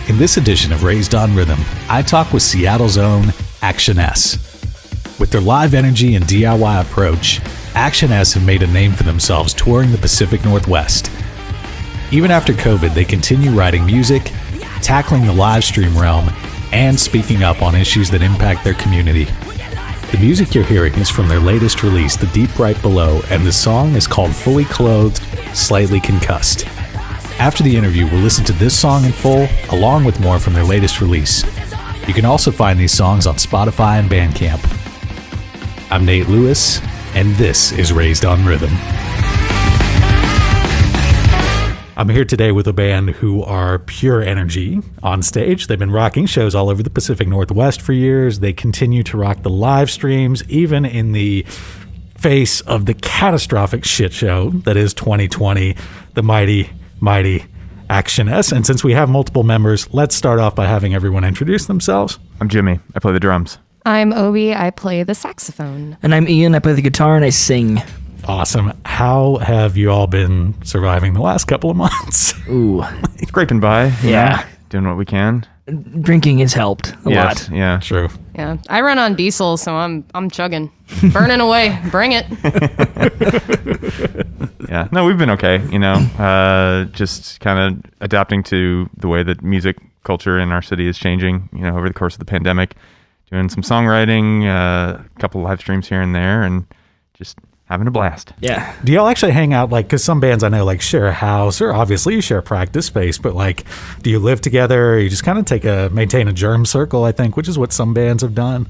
In this edition of Raised on Rhythm, I talk with Seattle's own Actionesse. With their live energy and DIY approach, Actionesse have made a name for themselves touring the Pacific Northwest. Even after COVID, they continue writing music, tackling the live stream realm, and speaking up on issues that impact their community. The music you're hearing is from their latest release, The Deep Right Below, and the song is called Fully Clothed, Slightly Concussed. After the interview, we'll listen to this song in full, along with more from their latest release. You can also find these songs on Spotify and Bandcamp. I'm Nate Lewis, and this is Raised on Rhythm. I'm here today with a band who are pure energy on stage. They've been rocking shows all over the Pacific Northwest for years. They continue to rock the live streams, even in the face of the catastrophic shit show that is 2020, the mighty Actionesse. And since we have multiple members, let's start off by having everyone introduce themselves. I'm Jimmy. I play the drums. I'm Obi. I play the saxophone. And I'm Ian. I play the guitar and I sing. Awesome. How have you all been surviving the last couple of months? Ooh. Scraping by. Yeah. Doing what we can. Drinking has helped a lot. Yeah. True. Yeah, I run on diesel, so I'm chugging, burning away. Bring it. Yeah. No, we've been okay. Just kind of adapting to the way that music culture in our city is changing. Over the course of the pandemic, doing some songwriting, a couple live streams here and there, and just having a blast. Yeah. Do y'all actually hang out, because some bands I know share a house, or obviously you share a practice space, but do you live together, or you just kind of maintain a germ circle, I think, which is what some bands have done?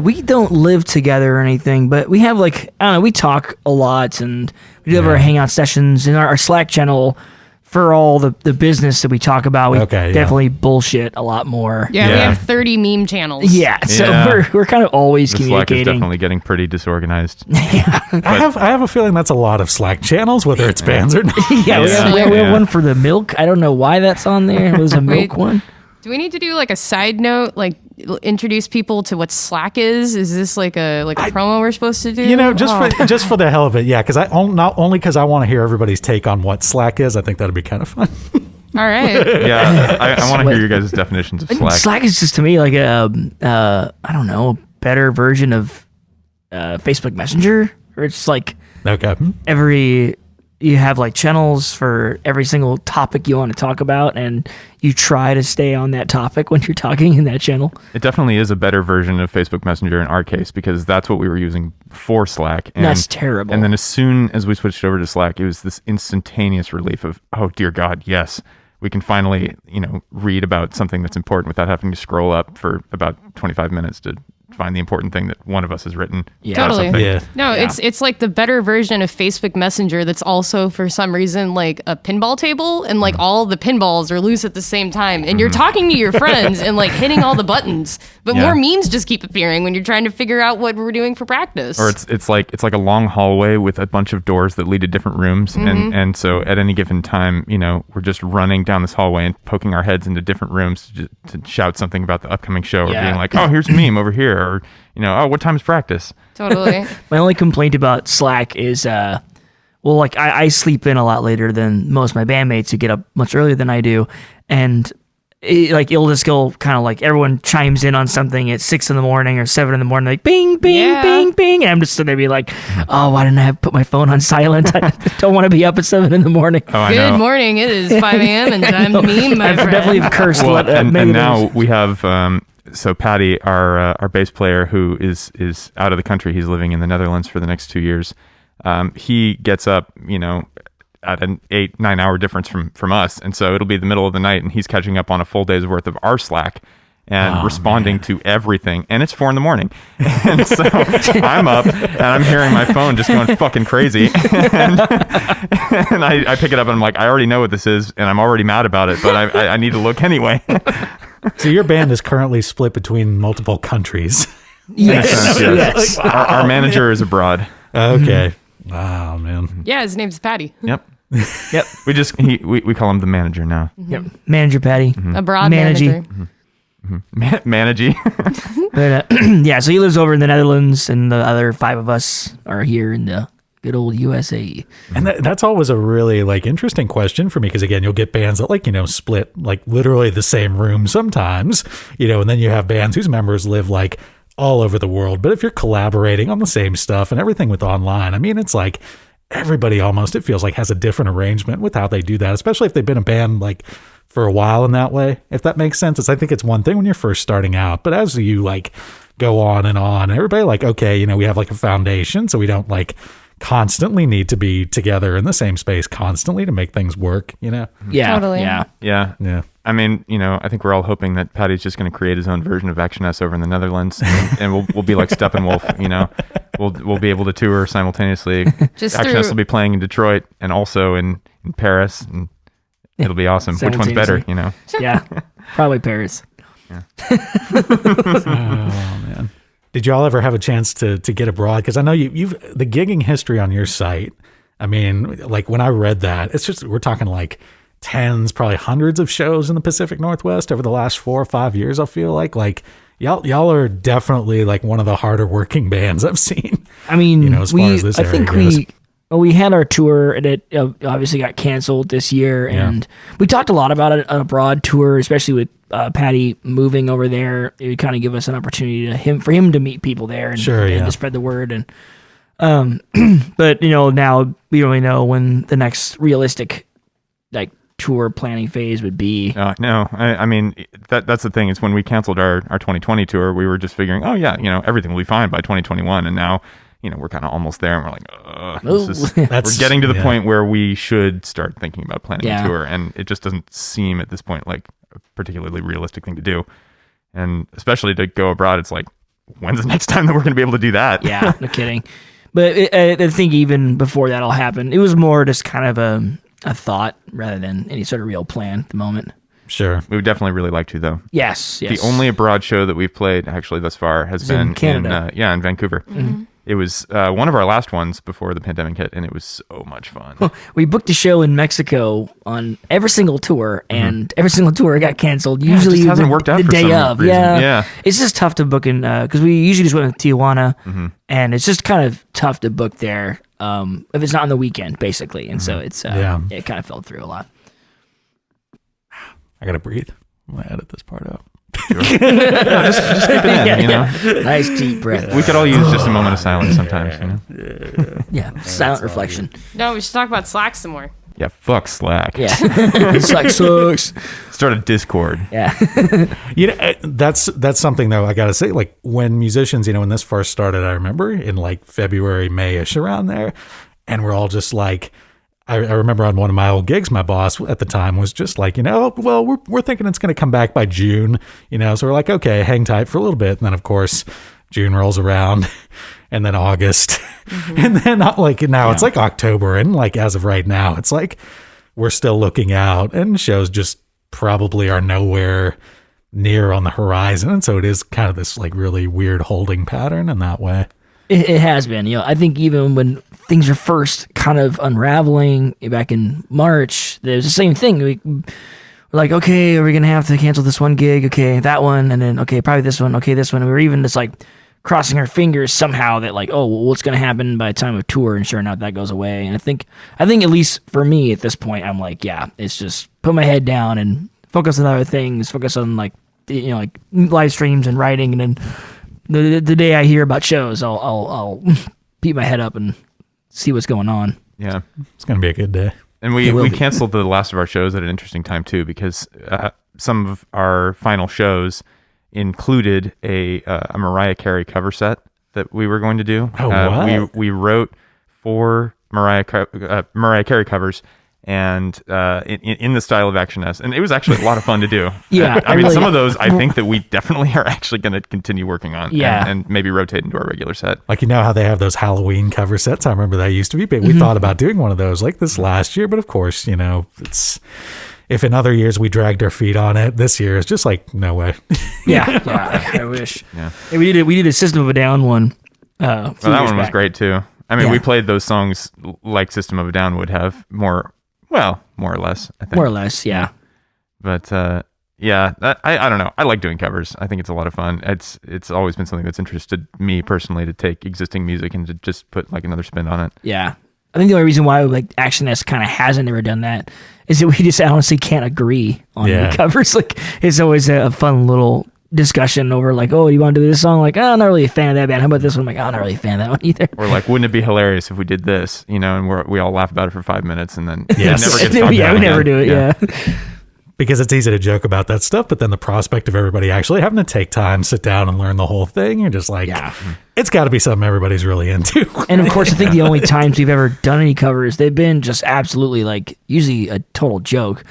We don't live together or anything, but we have we talk a lot, and we do have our hangout sessions in our Slack channel. For all the business that we talk about, we definitely bullshit a lot more. Yeah, we have 30 meme channels. Yeah, so we're kind of always communicating. Slack is definitely getting pretty disorganized. Yeah. I have a feeling that's a lot of Slack channels, whether it's bands or not. We have one for the milk. I don't know why that's on there. It was a milk one. Do we need to do a side note, introduce people to what Slack is? Is this a promo we're supposed to do? Just for the hell of it, yeah. Because not only because I want to hear everybody's take on what Slack is. I think that'd be kind of fun. All right. Yeah, I want to hear your guys' definitions of Slack. Slack is just to me a better version of Facebook Messenger, or it's you have channels for every single topic you want to talk about, and you try to stay on that topic when you're talking in that channel. It definitely is a better version of Facebook Messenger in our case, because that's what we were using before Slack. And that's terrible. And then as soon as we switched over to Slack, it was this instantaneous relief of, oh dear God, yes, we can finally, read about something that's important without having to scroll up for about 25 minutes to find the important thing that one of us has written. Yeah, totally. Yeah. No, it's the better version of Facebook Messenger that's also for some reason a pinball table, and all the pinballs are loose at the same time, and you're talking to your friends and hitting all the buttons, but more memes just keep appearing when you're trying to figure out what we're doing for practice. Or it's like a long hallway with a bunch of doors that lead to different rooms, and so at any given time, we're just running down this hallway and poking our heads into different rooms to shout something about the upcoming show, or being like, oh, here's a meme over here. Or, oh, what time is practice? Totally. My only complaint about Slack is, I sleep in a lot later than most of my bandmates who get up much earlier than I do. And it'll just go kind of everyone chimes in on something at 6 a.m. or 7 a.m, bing, bing, bing, bing. And I'm just going to be oh, why didn't I put my phone on silent? I don't want to be up at 7 a.m. Oh, Good morning. It is 5 a.m. and time to meme, my friend. Definitely have cursed. And now we have... So Patty, our bass player, who is out of the country, he's living in the Netherlands for the next 2 years. He gets up, at an 8-9 hour difference from us, and so it'll be the middle of the night, and he's catching up on a full day's worth of our Slack and responding to everything. And it's 4 a.m, and so I'm up and I'm hearing my phone just going fucking crazy, and I pick it up and I'm like, I already know what this is, and I'm already mad about it, but I need to look anyway. So your band is currently split between multiple countries. Yes. Our manager is abroad. Okay. Oh, man. Yeah, his name's Patty. Yep. Yep. We call him the manager now. Yep. Manager Patty. Abroad manager. Managey. But, so he lives over in the Netherlands, and the other 5 of us are here in the Good old USA. And that's always a really like interesting question for me, because again, you'll get bands that like, split like literally the same room sometimes, and then you have bands whose members live like all over the world. But if you're collaborating on the same stuff and everything with online, I mean, it's like everybody almost, it feels like, has a different arrangement with how they do that, especially if they've been a band like for a while in that way, if that makes sense. I think it's one thing when you're first starting out, but as you like go on, and everybody like, okay, we have like a foundation, so we don't like constantly need to be together in the same space constantly to make things work, Yeah. Totally. Yeah. I mean, I think we're all hoping that Patty's just going to create his own version of Actionesse over in the Netherlands, and we'll be like Steppenwolf, we'll be able to tour simultaneously. Actionesse will be playing in Detroit and also in Paris, and it'll be awesome. Which one's better, Yeah, probably Paris. Yeah. Oh man. Did y'all ever have a chance to get abroad? Because I know you've the gigging history on your site. I mean, like when I read that, it's just, we're talking like tens, probably hundreds of shows in the Pacific Northwest over the last 4 or 5 years. I feel like y'all are definitely like one of the harder working bands I've seen. I mean, as far as this I area think goes. we had our tour, and it obviously got canceled this year, and we talked a lot about it, a broad tour, especially with Patty moving over there. It would kind of give us an opportunity for him to meet people there and to spread the word. And but now we don't really know when the next realistic like tour planning phase would be. No, I mean that's the thing. It's when we canceled our 2020 tour, we were just figuring, oh yeah, everything will be fine by 2021, and now we're kind of almost there, and we're like, we're getting to the point where we should start thinking about planning a tour, and it just doesn't seem at this point like a particularly realistic thing to do. And especially to go abroad, it's like, when's the next time that we're going to be able to do that? Yeah, no kidding. But I think even before that all happened, it was more just kind of a thought rather than any sort of real plan at the moment. Sure. We would definitely really like to, though. Yes. The only abroad show that we've played actually thus far has been in Canada. In Vancouver. Mm-hmm. It was one of our last ones before the pandemic hit, and it was so much fun. We booked a show in Mexico on every single tour, and every single tour got canceled. Usually, it just hasn't worked out the for day some of. reason. Yeah, it's just tough to book in because we usually just went with Tijuana, and it's just kind of tough to book there if it's not on the weekend, basically. And so it's it kind of fell through a lot. I gotta breathe. I'm gonna edit this part out. Just keep it in, Nice deep breath. We could all use just a moment of silence sometimes, Yeah, silent reflection. No, we should talk about Slack some more. Yeah, fuck Slack. Yeah, Slack sucks. Start a Discord. Yeah, that's something though. I gotta say, like when musicians, when this first started, I remember in like February, May-ish around there, and we're all just like. I remember on one of my old gigs, my boss at the time was just like, well, we're thinking it's going to come back by June, so we're like, okay, hang tight for a little bit. And then of course, June rolls around and then August and then it's like October. And like, as of right now, it's like, we're still looking out and shows just probably are nowhere near on the horizon. And so it is kind of this like really weird holding pattern in that way. It has been. I think even when things are first kind of unraveling back in March, there's the same thing. We're like, okay, are we going to have to cancel this one gig? Okay, that one. And then, okay, probably this one. Okay, this one. And we were even just like crossing our fingers somehow that like, oh, well, what's going to happen by the time of tour? And sure enough, that goes away. And I think at least for me at this point, I'm like, yeah, it's just put my head down and focus on other things, focus on like live streams and writing. And then the day I hear about shows, I'll beat my head up and see what's going on. Yeah, it's gonna be a good day. And we canceled the last of our shows at an interesting time too, because some of our final shows included a Mariah Carey cover set that we were going to do. Oh, wow. We wrote 4 Mariah Carey covers. And in the style of Actionesse, and it was actually a lot of fun to do. Yeah, I mean, some of those I think that we definitely are actually going to continue working on. Yeah, and maybe rotate into our regular set. Like how they have those Halloween cover sets. I remember that used to be big. We thought about doing one of those like this last year, but of course, it's if in other years we dragged our feet on it, this year it's just like no way. Yeah, I wish. Yeah, we did a System of a Down one. That one was great too. I mean, we played those songs like System of a Down would have more or less, I think. More or less, yeah. But Yeah, I don't know. I like doing covers. I think it's a lot of fun. It's always been something that's interested me personally, to take existing music and to just put like another spin on it. Yeah. I think the only reason why like Actionesse kind of hasn't ever done that is that we just honestly can't agree on the covers. Like it's always a fun little discussion over like, oh, you want to do this song? Like, oh, I'm not really a fan of that band. How about this one? I'm like, oh, I'm not really a fan of that one either. Or like, wouldn't it be hilarious if we did this? You know, and we all laugh about it for 5 minutes and then it never gets talked about. Yeah, we never do it. Yeah. Because it's easy to joke about that stuff, but then the prospect of everybody actually having to take time, sit down and learn the whole thing, you're just like, it's got to be something everybody's really into. And of course, I think the only times we've ever done any covers, they've been just absolutely like usually a total joke.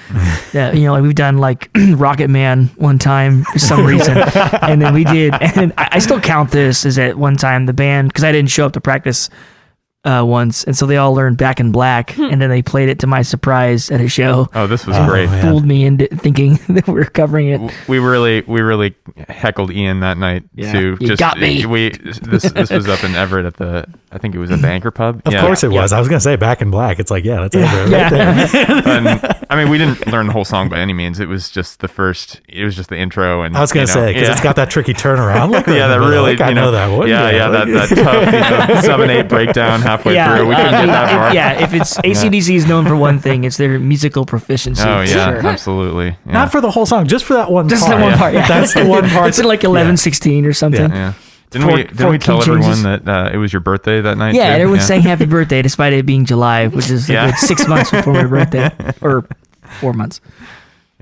That, you know, like we've done like Rocket Man one time for some reason, and then we did, and I still count this as at one time the band, because I didn't show up to practice once, and so they all learned Back in Black, and then they played it to my surprise at a show. Oh, this was great. Fooled me into thinking that we were covering it. We really heckled Ian that night too. You got me. This was up in Everett at I think it was at the Anchor Pub. Of course it was. I was gonna say Back in Black. It's like, that's Everett right there. And, I mean, we didn't learn the whole song by any means. It was just the intro. And I was gonna say, because it's got that tricky turnaround. Look, that really. Like, I know that one. That tough 7/8 breakdown halfway through. We couldn't get that far. If it's AC/DC is known for one thing, it's their musical proficiency. Oh yeah, sure. absolutely. Yeah. Not for the whole song, just for that one. Just part. that one part. Yeah. That's the one part. It's in like 11:16 or something. Yeah. Didn't we tell everyone that it was your birthday that night? Yeah, too? everyone sang happy birthday despite it being July, which is a good 6 months before my birthday, or 4 months.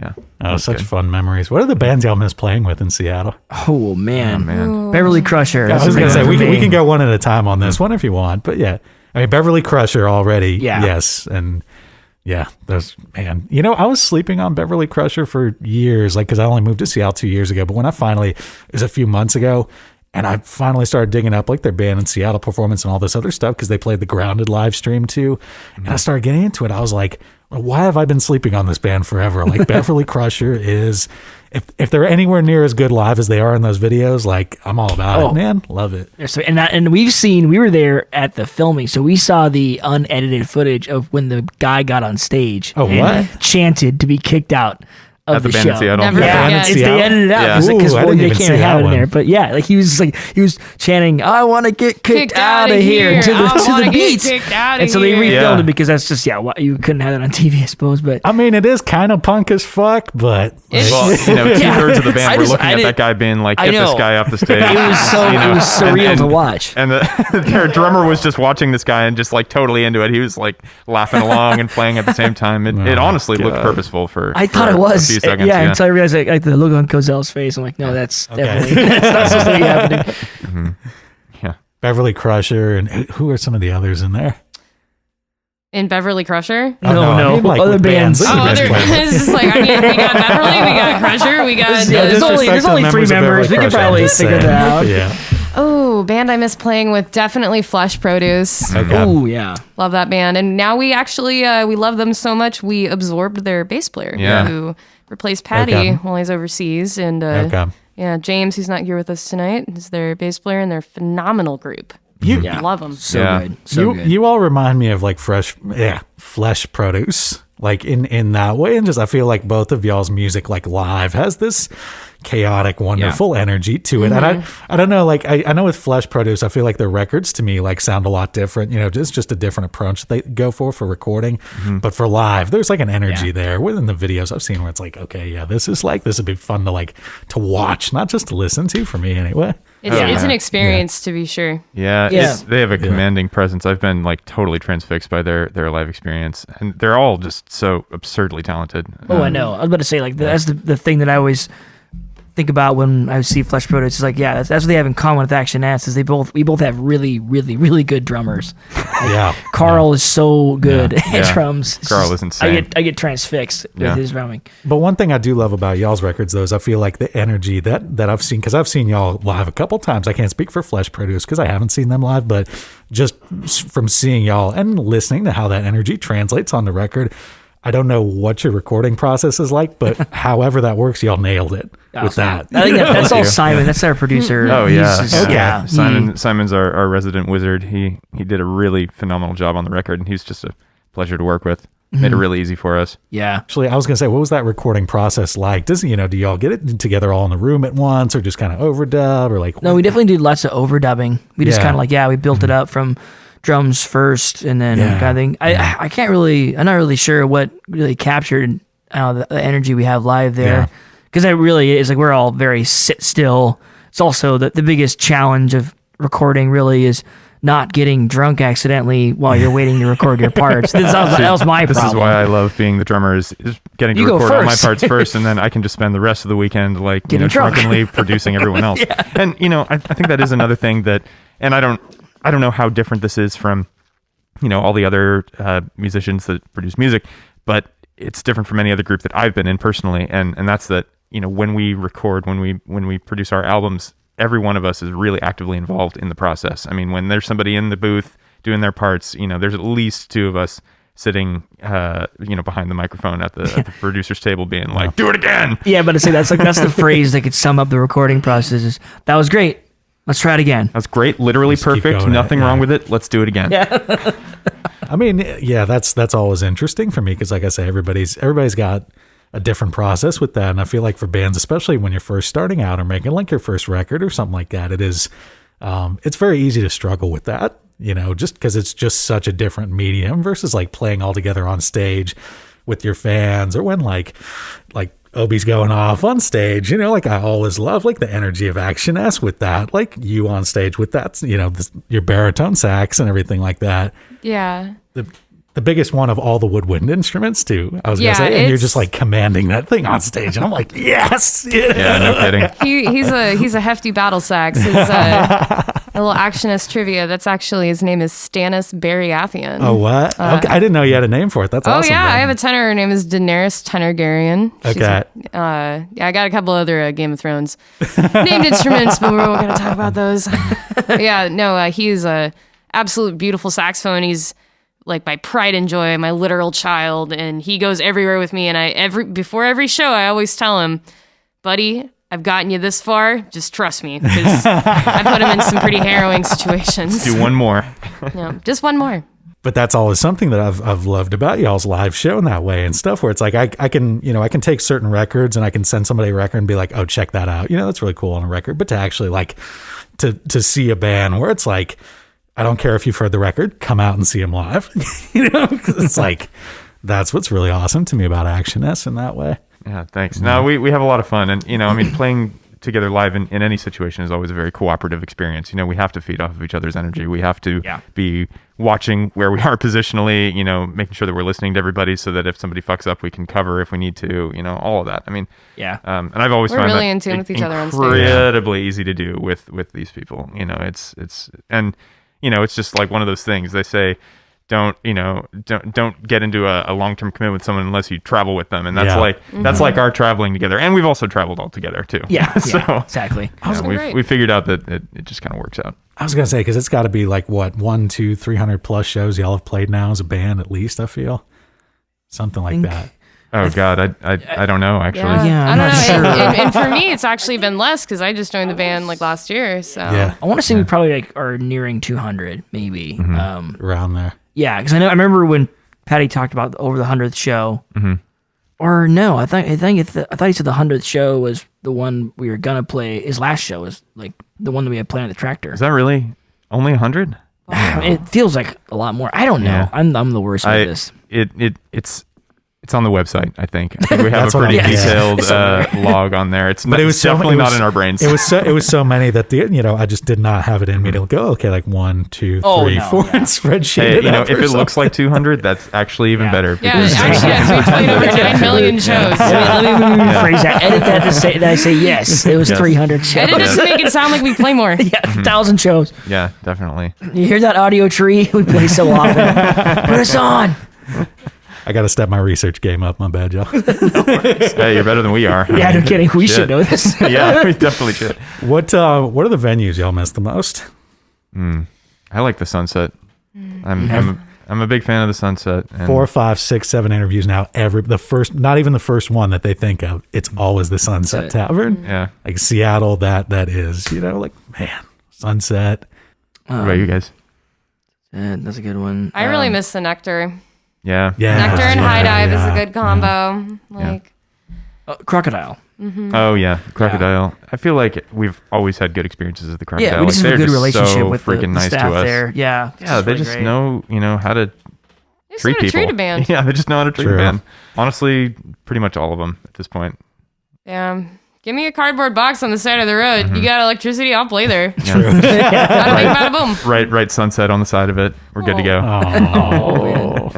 Yeah. Oh, such fun memories. What are the bands y'all miss playing with in Seattle? Oh man, Beverly Crusher. I was gonna say we can go one at a time on this one if you want, but yeah, I mean Beverly Crusher already. Yeah. Yes, and those man. You know, I was sleeping on Beverly Crusher for years, like because I only moved to Seattle 2 years ago. But when it was a few months ago. And I finally started digging up like their band in Seattle performance and all this other stuff because they played the Grounded live stream too. And I started getting into it. I was like, well, why have I been sleeping on this band forever? Like Beverly Crusher is, if they're anywhere near as good live as they are in those videos, like I'm all about it, man. Love it. So, and we were there at the filming, so we saw the unedited footage of when the guy got on stage. Oh, and chanted to be kicked out of the band show. in Seattle. Never Yeah, forget. they edited it out because I didn't they even see can't have that it in there. one. But yeah, like he was chanting, "I want to get kicked out of here" to the beats. And so they refilmed it because that's just you couldn't have that on TV, I suppose. But I mean, it is kind of punk as fuck, but Well, 2/3 of the band were looking at that guy being like, "Get this guy off the stage." It was it was surreal to watch. And their drummer was just watching this guy and just like totally into it. He was like laughing along and playing at the same time. It honestly looked purposeful for. I thought it was. A few seconds, yeah. Until I realized like the look on Cozelle's face. I'm like, no, that's definitely that's not supposed to be happening. Mm-hmm. Yeah. Beverly Crusher and who are some of the others in there? In Beverly Crusher? No, I mean, like, other with bands. It's just like, I mean, we got Beverly, we got Crusher, we got... There's only 3 members. We could probably figure that out. Yeah. Oh, band I miss playing with, definitely Flesh Produce. Okay. Oh, yeah. Love that band. And now we actually, we love them so much, we absorbed their bass player who replaced Patty while he's overseas. And James, who's not here with us tonight, is their bass player, and they're a phenomenal group. Love them. So good. So good. You all remind me of like Flesh Produce, like in that way, and just I feel like both of y'all's music, like live, has this chaotic, wonderful energy to it. And I don't know, like I know with Flesh Produce, I feel like their records to me like sound a lot different. You know, it's just a different approach they go for recording, but for live, there's like an energy there within the videos I've seen where it's like, okay, this would be fun to watch, not just to listen to for me anyway. It's an experience to be sure. Yeah. They have a commanding presence. I've been like totally transfixed by their live experience, and they're all just so absurdly talented. Oh, I know. I was about to say like that's the thing that I always think about when I see Flesh Produce. It's like, that's what they have in common with Actionesse is we both have really, really, really good drummers. Like, Carl is so good at drums. Carl is insane. I get transfixed with his drumming. But one thing I do love about y'all's records, though, is I feel like the energy that I've seen, because I've seen y'all live a couple times. I can't speak for Flesh Produce because I haven't seen them live, but just from seeing y'all and listening to how that energy translates on the record, I don't know what your recording process is like, but however that works, y'all nailed it with that. I think that's all Simon. That's our producer. Oh yeah, okay. Simon's our resident wizard. He did a really phenomenal job on the record, and he's just a pleasure to work with. made it really easy for us. Yeah. Actually, I was going to say, what was that recording process like? Do y'all get it together all in the room at once, or just kind of overdub, or like? No, we definitely did lots of overdubbing. We just kind of we built it up from drums first, and then kind of thing. I can't really, I'm not really sure what really captured the energy we have live there, because it really is like we're all very sit still. It's also the biggest challenge of recording really is not getting drunk accidentally while you're waiting to record your parts. That was my problem. This is why I love being the drummer is getting to record all my parts first, and then I can just spend the rest of the weekend drunkenly producing everyone else. And I think that is another thing that, and I don't know how different this is from all the other musicians that produce music, but it's different from any other group that I've been in personally, and that's that when we record, when we produce our albums, every one of us is really actively involved in the process. I mean, when there's somebody in the booth doing their parts, there's at least two of us sitting, behind the microphone at the producer's table being like, do it again. Yeah, but I say that's the phrase that could sum up the recording process is, that was great. Let's try it again. That's great. Literally perfect. Nothing wrong with it. Let's do it again. Yeah. I mean, that's always interesting for me because, like I say, everybody's got a different process with that, and I feel like for bands, especially when you're first starting out or making like your first record or something like that, it's very easy to struggle with that. Just because it's just such a different medium versus like playing all together on stage with your fans, or when like Obi's going off on stage, like I always love like the energy of Actionesse with that, like you on stage with that, your baritone sax and everything like that. Yeah. The biggest one of all the woodwind instruments too, I was gonna say, and you're just like commanding that thing on stage, and I'm like, yes, yeah, no kidding. He's a hefty battle sax. His a little Actionesse trivia. That's actually his name is Stannis Baratheon. Oh, what? Okay, I didn't know you had a name for it. That's awesome. Oh yeah, man. I have a tenor. Her name is Daenerys Targaryen. Okay. I got a couple other Game of Thrones named instruments, but we're not going to talk about those. He's a absolute beautiful saxophone. He's like my pride and joy, my literal child, and he goes everywhere with me. And before every show, I always tell him, buddy, I've gotten you this far. Just trust me, because I put him in some pretty harrowing situations. Do one more. Just one more. But that's always something that I've loved about y'all's live show in that way and stuff, where it's like I can take certain records and I can send somebody a record and be like, oh, check that out. That's really cool on a record. But to actually like to see a band where it's like, I don't care if you've heard the record, come out and see them live. Because it's like, that's what's really awesome to me about Actionesse in that way. Yeah, thanks. No, we have a lot of fun. And, playing together live in any situation is always a very cooperative experience. We have to feed off of each other's energy. We have to be watching where we are positionally, making sure that we're listening to everybody so that if somebody fucks up, we can cover if we need to, all of that. I mean, and I've always found really that in tune with each other on stage. Incredibly easy to do with these people. It's just like one of those things. They say, don't get into a long-term commitment with someone unless you travel with them. And that's that's like our traveling together. And we've also traveled all together too. Yeah. So exactly. We figured out that it just kind of works out. I was going to say, because it's got to be like what, 100, 200, 300 plus shows y'all have played now as a band, at least, I feel. Something like that. Oh God, I don't know actually. Yeah, I don't know. sure. And for me, it's actually been less because I just joined the band like last year. So yeah, I want to say we probably are nearing 200, maybe around there. Yeah, because I remember when Patty talked about over the 100th show, or no, I thought he said the 100th show was the one we were gonna play. His last show was like the one that we had playing at the Tractor. Is that really only 100? It feels like a lot more. I don't know. Yeah. I'm the worst with this. It's on the website. I think we have a pretty detailed log on there. It was definitely not in our brains. It was so many that I just did not have it in me to go, okay, like 1, 2, 3, 4 and spreadsheet. If it looks like 200, that's actually even better. Yeah, actually, we played over 9 million shows. Let me rephrase that. Edit that to say that I say yes. It was 300 shows. Edit it to make it sound like we play more. 1,000 shows. Yeah, definitely. You hear that audio tree? We play so often. Put us on. I got to step my research game up. My bad, y'all. Hey, you're better than we are. Yeah, no kidding. We should know this. Yeah, we definitely should. What are the venues y'all miss the most? I like the Sunset. I'm a big fan of the Sunset. And 4, 5, 6, 7 interviews now. Not even the first one that they think of. It's always the Sunset Tavern. Yeah, like Seattle. That is. Like man, Sunset. What about you guys? That's a good one. I really miss the Nectar. Yeah. Nectar and High Dive is a good combo. Yeah. Like, Crocodile. Oh yeah, Crocodile. I feel like we've always had good experiences at the Crocodile. Yeah, we just like, have a good they're just relationship so with freaking the nice staff to us. there. Yeah. Yeah, they really just great. know, how to they just treat know how to people. treat a band. Yeah, they just know how to treat True. a band. Honestly, pretty much all of them at this point. Yeah. Give me a cardboard box on the side of the road. You got electricity, I'll play there. Yeah. Bada bing, bada boom. Right sunset on the side of it. We're good to go. Oh,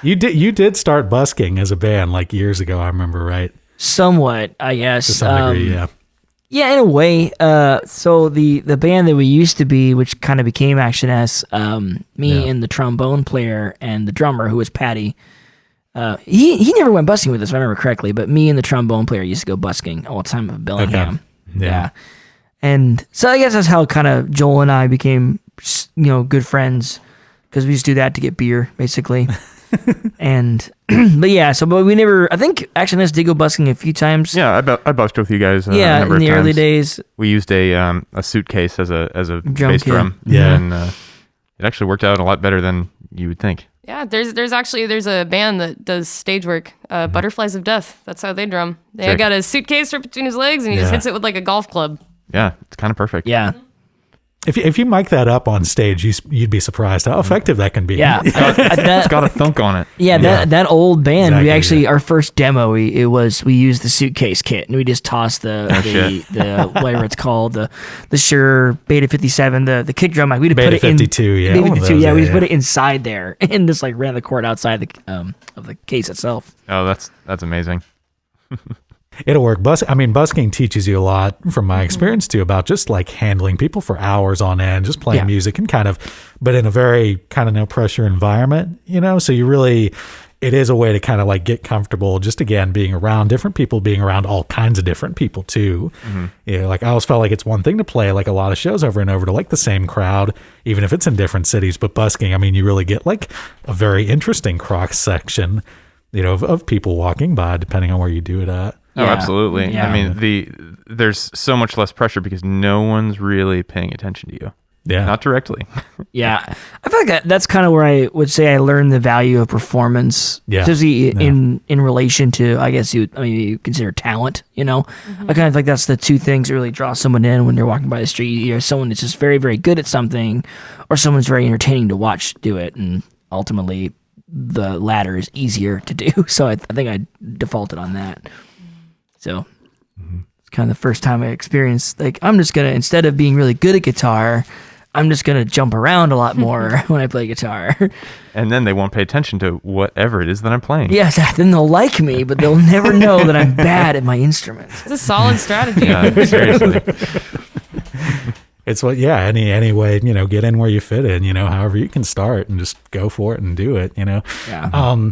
you did start busking as a band like years ago. I remember, right? Somewhat, I guess. To some degree, yeah. Yeah, in a way. So the band that we used to be, which kind of became Actionesse, me and the trombone player and the drummer, who was Patty. He never went busking with us, if I remember correctly, but me and the trombone player used to go busking all the time at Bellingham. Okay. Yeah. And so I guess that's how kind of Joel and I became, good friends, because we used to do that to get beer, basically. And but we never. I think Actionesse did go busking a few times. Yeah, I busked with you guys. A Yeah, number in of the early times. days. We used a suitcase as a Drum bass kit. drum. Yeah. And it actually worked out a lot better than you would think. Yeah, there's a band that does stage work, Butterflies of Death. That's how they drum. They Sick. got a suitcase right between his legs, and he just Yeah. hits it with like a golf club. Yeah, it's kind of perfect. Yeah. If you mic that up on stage, you'd be surprised how effective that can be. Yeah. It's got a thunk on it. Yeah, that old band. Exactly, We actually our first demo. We used the suitcase kit and we just tossed the whatever it's called the Shure Beta 57 the kick drum mic. We Beta put it 52, in yeah, Beta one of 52. those, Yeah, we yeah, just put yeah. it inside there and just like ran the cord outside of the case itself. Oh, that's amazing. It'll work. Busking teaches you a lot from my experience too about just like handling people for hours on end, just playing Yeah. music and but in a very kind of no pressure environment, so it is a way to kind of like get comfortable just again being around different people, being around all kinds of different people too. Like I always felt like it's one thing to play like a lot of shows over and over to like the same crowd, even if it's in different cities, but busking, you really get like a very interesting cross section, of people walking by depending on where you do it at. Oh, Yeah. absolutely. Yeah. I mean, there's so much less pressure because no one's really paying attention to you. Yeah. Not directly. Yeah, I feel like that's kind of where I would say I learned the value of performance. Yeah. Especially Yeah. in relation to, I guess you consider talent. I kind of think that's the two things that really draw someone in when they're walking by the street. You're someone that's just very, very good at something, or someone's very entertaining to watch do it, and ultimately the latter is easier to do. So I think I defaulted on that. So it's kind of the first time I experienced, like, I'm just going to, instead of being really good at guitar, I'm just going to jump around a lot more when I play guitar. And then they won't pay attention to whatever it is that I'm playing. Yes, then they'll like me, but they'll never know that I'm bad at my instruments. It's a solid strategy. Yeah, seriously. It's any way, get in where you fit in, however you can start and just go for it and do it, Yeah.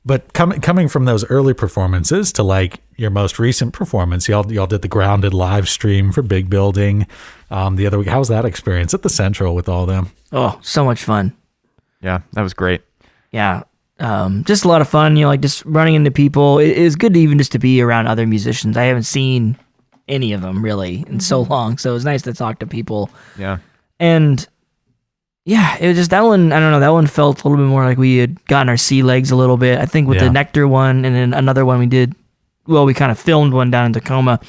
But coming from those early performances to like your most recent performance, y'all did the Grounded live stream for Big Building the other week. How was that experience at the Central with all them? Oh, so much fun. Yeah, that was great. Yeah. Just a lot of fun, like just running into people. It was good even just to be around other musicians. I haven't seen any of them really in so long. So it was nice to talk to people. Yeah. And yeah, it was just that one. I don't know. That one felt a little bit more like we had gotten our sea legs a little bit. I think with the Nectar one and then another one we did. Well, we kind of filmed one down in Tacoma.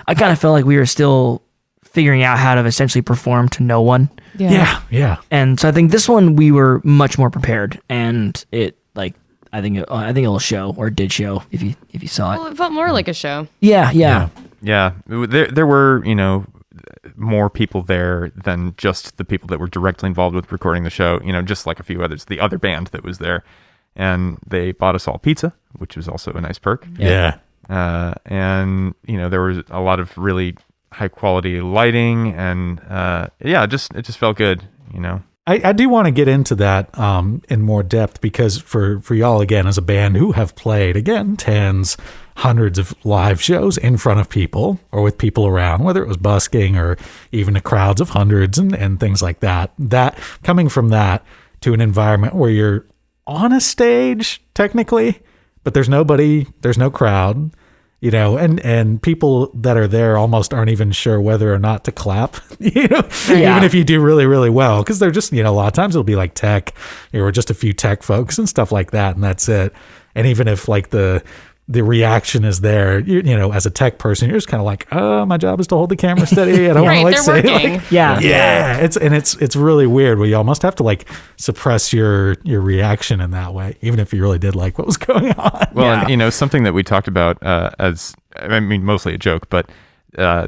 I kind of felt like we were still figuring out how to essentially perform to no one. Yeah. And so I think this one we were much more prepared, and it like I think it'll show, or it did show if you saw Well, it. it felt more like a show. Yeah. Yeah. There were, more people there than just the people that were directly involved with recording the show, just like a few others, the other band that was there. And they bought us all pizza, which was also a nice perk. Yeah. And, there was a lot of really high quality lighting and, it just felt good, I do want to get into that in more depth because for y'all, again, as a band who have played, again, tens, hundreds of live shows in front of people or with people around, whether it was busking or even to crowds of hundreds and things like that, coming from that to an environment where you're on a stage technically, but there's nobody, there's no crowd. and people that are there almost aren't even sure whether or not to clap, Yeah. even if you do really, really well, because they're just, a lot of times it'll be like tech, or just a few tech folks and stuff like that, and that's it. And even if like the reaction is there, as a tech person, you're just kind of like, oh, my job is to hold the camera steady. I don't want to like say working. like, Yeah. It's really weird where you almost have to like suppress your reaction in that way, even if you really did like what was going on. Well, and something that we talked about mostly a joke, but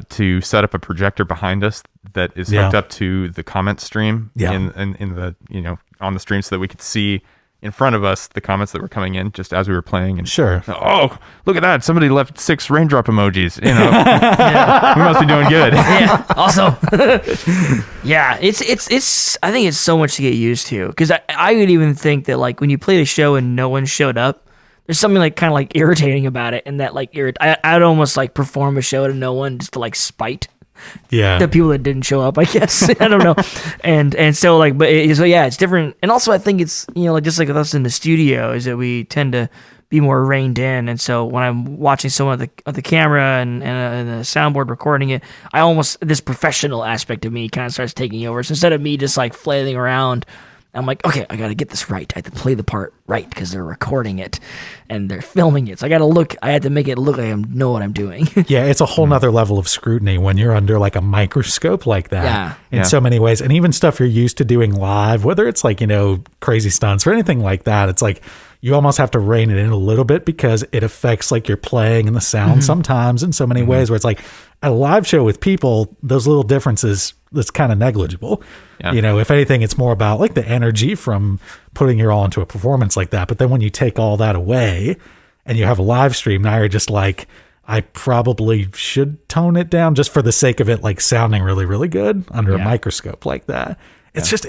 to set up a projector behind us that is hooked up to the comment stream in the on the stream, so that we could see in front of us the comments that were coming in just as we were playing. And sure. Oh, look at that! Somebody left 6 raindrop emojis. We must be doing good. Yeah. Awesome. Yeah. It's. I think it's so much to get used to, because I would even think that like when you played a show and no one showed up, there's something like kind of like irritating about it, and that like I'd almost like perform a show to no one just to like spite the people that didn't show up, I guess. I don't know. And so like, so yeah, it's different. And also I think it's, like just like with us in the studio, is that we tend to be more reined in. And so when I'm watching someone at the camera and the soundboard recording it, this professional aspect of me kind of starts taking over. So instead of me just like flailing around, I'm like, okay, I got to get this right. I have to play the part right because they're recording it and they're filming it. So I had to make it look like I know what I'm doing. Yeah, it's a whole nother level of scrutiny when you're under like a microscope like that in so many ways. And even stuff you're used to doing live, whether it's like, crazy stunts or anything like that, it's like you almost have to rein it in a little bit because it affects like your playing and the sound sometimes in so many ways, where it's like at a live show with people, those little differences, that's kind of negligible. Yeah. If anything, it's more about like the energy from putting your all into a performance like that. But then when you take all that away and you have a live stream, now you're just like, I probably should tone it down just for the sake of it like sounding really, really good under a microscope like that. It's just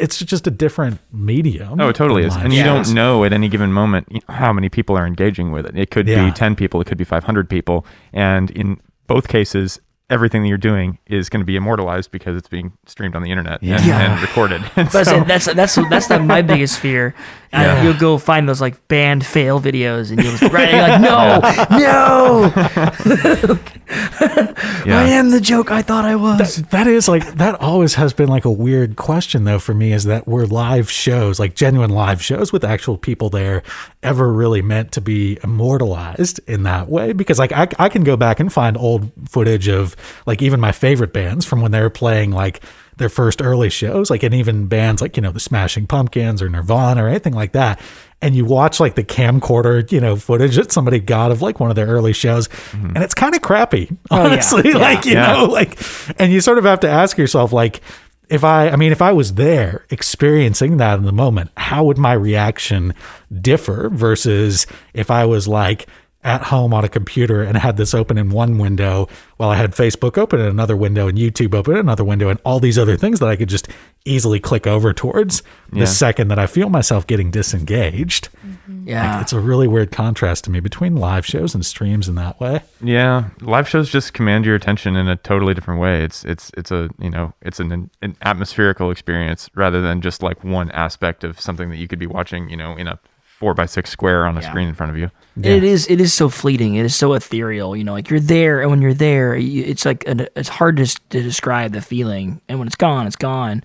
a different medium. Oh, it totally is. And you don't know at any given moment how many people are engaging with it. It could be 10 people, it could be 500 people. And in both cases, everything that you're doing is going to be immortalized because it's being streamed on the internet and recorded. And but that's my biggest fear. You'll go find those like banned fail videos, and you're like, no. I am the joke I thought I was. That is like, that always has been like a weird question though for me, is that were live shows, like genuine live shows with actual people there, ever really meant to be immortalized in that way? Because like I can go back and find old footage of like even my favorite bands from when they were playing like their first early shows, like, and even bands like, the Smashing Pumpkins or Nirvana or anything like that. And you watch like the camcorder, footage that somebody got of like one of their early shows, and it's kind of crappy, honestly. And you sort of have to ask yourself, like, if I was there experiencing that in the moment, how would my reaction differ versus if I was like at home on a computer and had this open in one window while I had Facebook open in another window and YouTube open in another window and all these other things that I could just easily click over towards the second that I feel myself getting disengaged. Yeah. Like, it's a really weird contrast to me between live shows and streams in that way. Yeah. Live shows just command your attention in a totally different way. It's an atmospherical experience rather than just like one aspect of something that you could be watching, in a 4x6 square on a screen in front of you. Yeah. It is so fleeting. It is so ethereal. Like you're there, and when you're there, it's like it's hard to describe the feeling. And when it's gone, it's gone.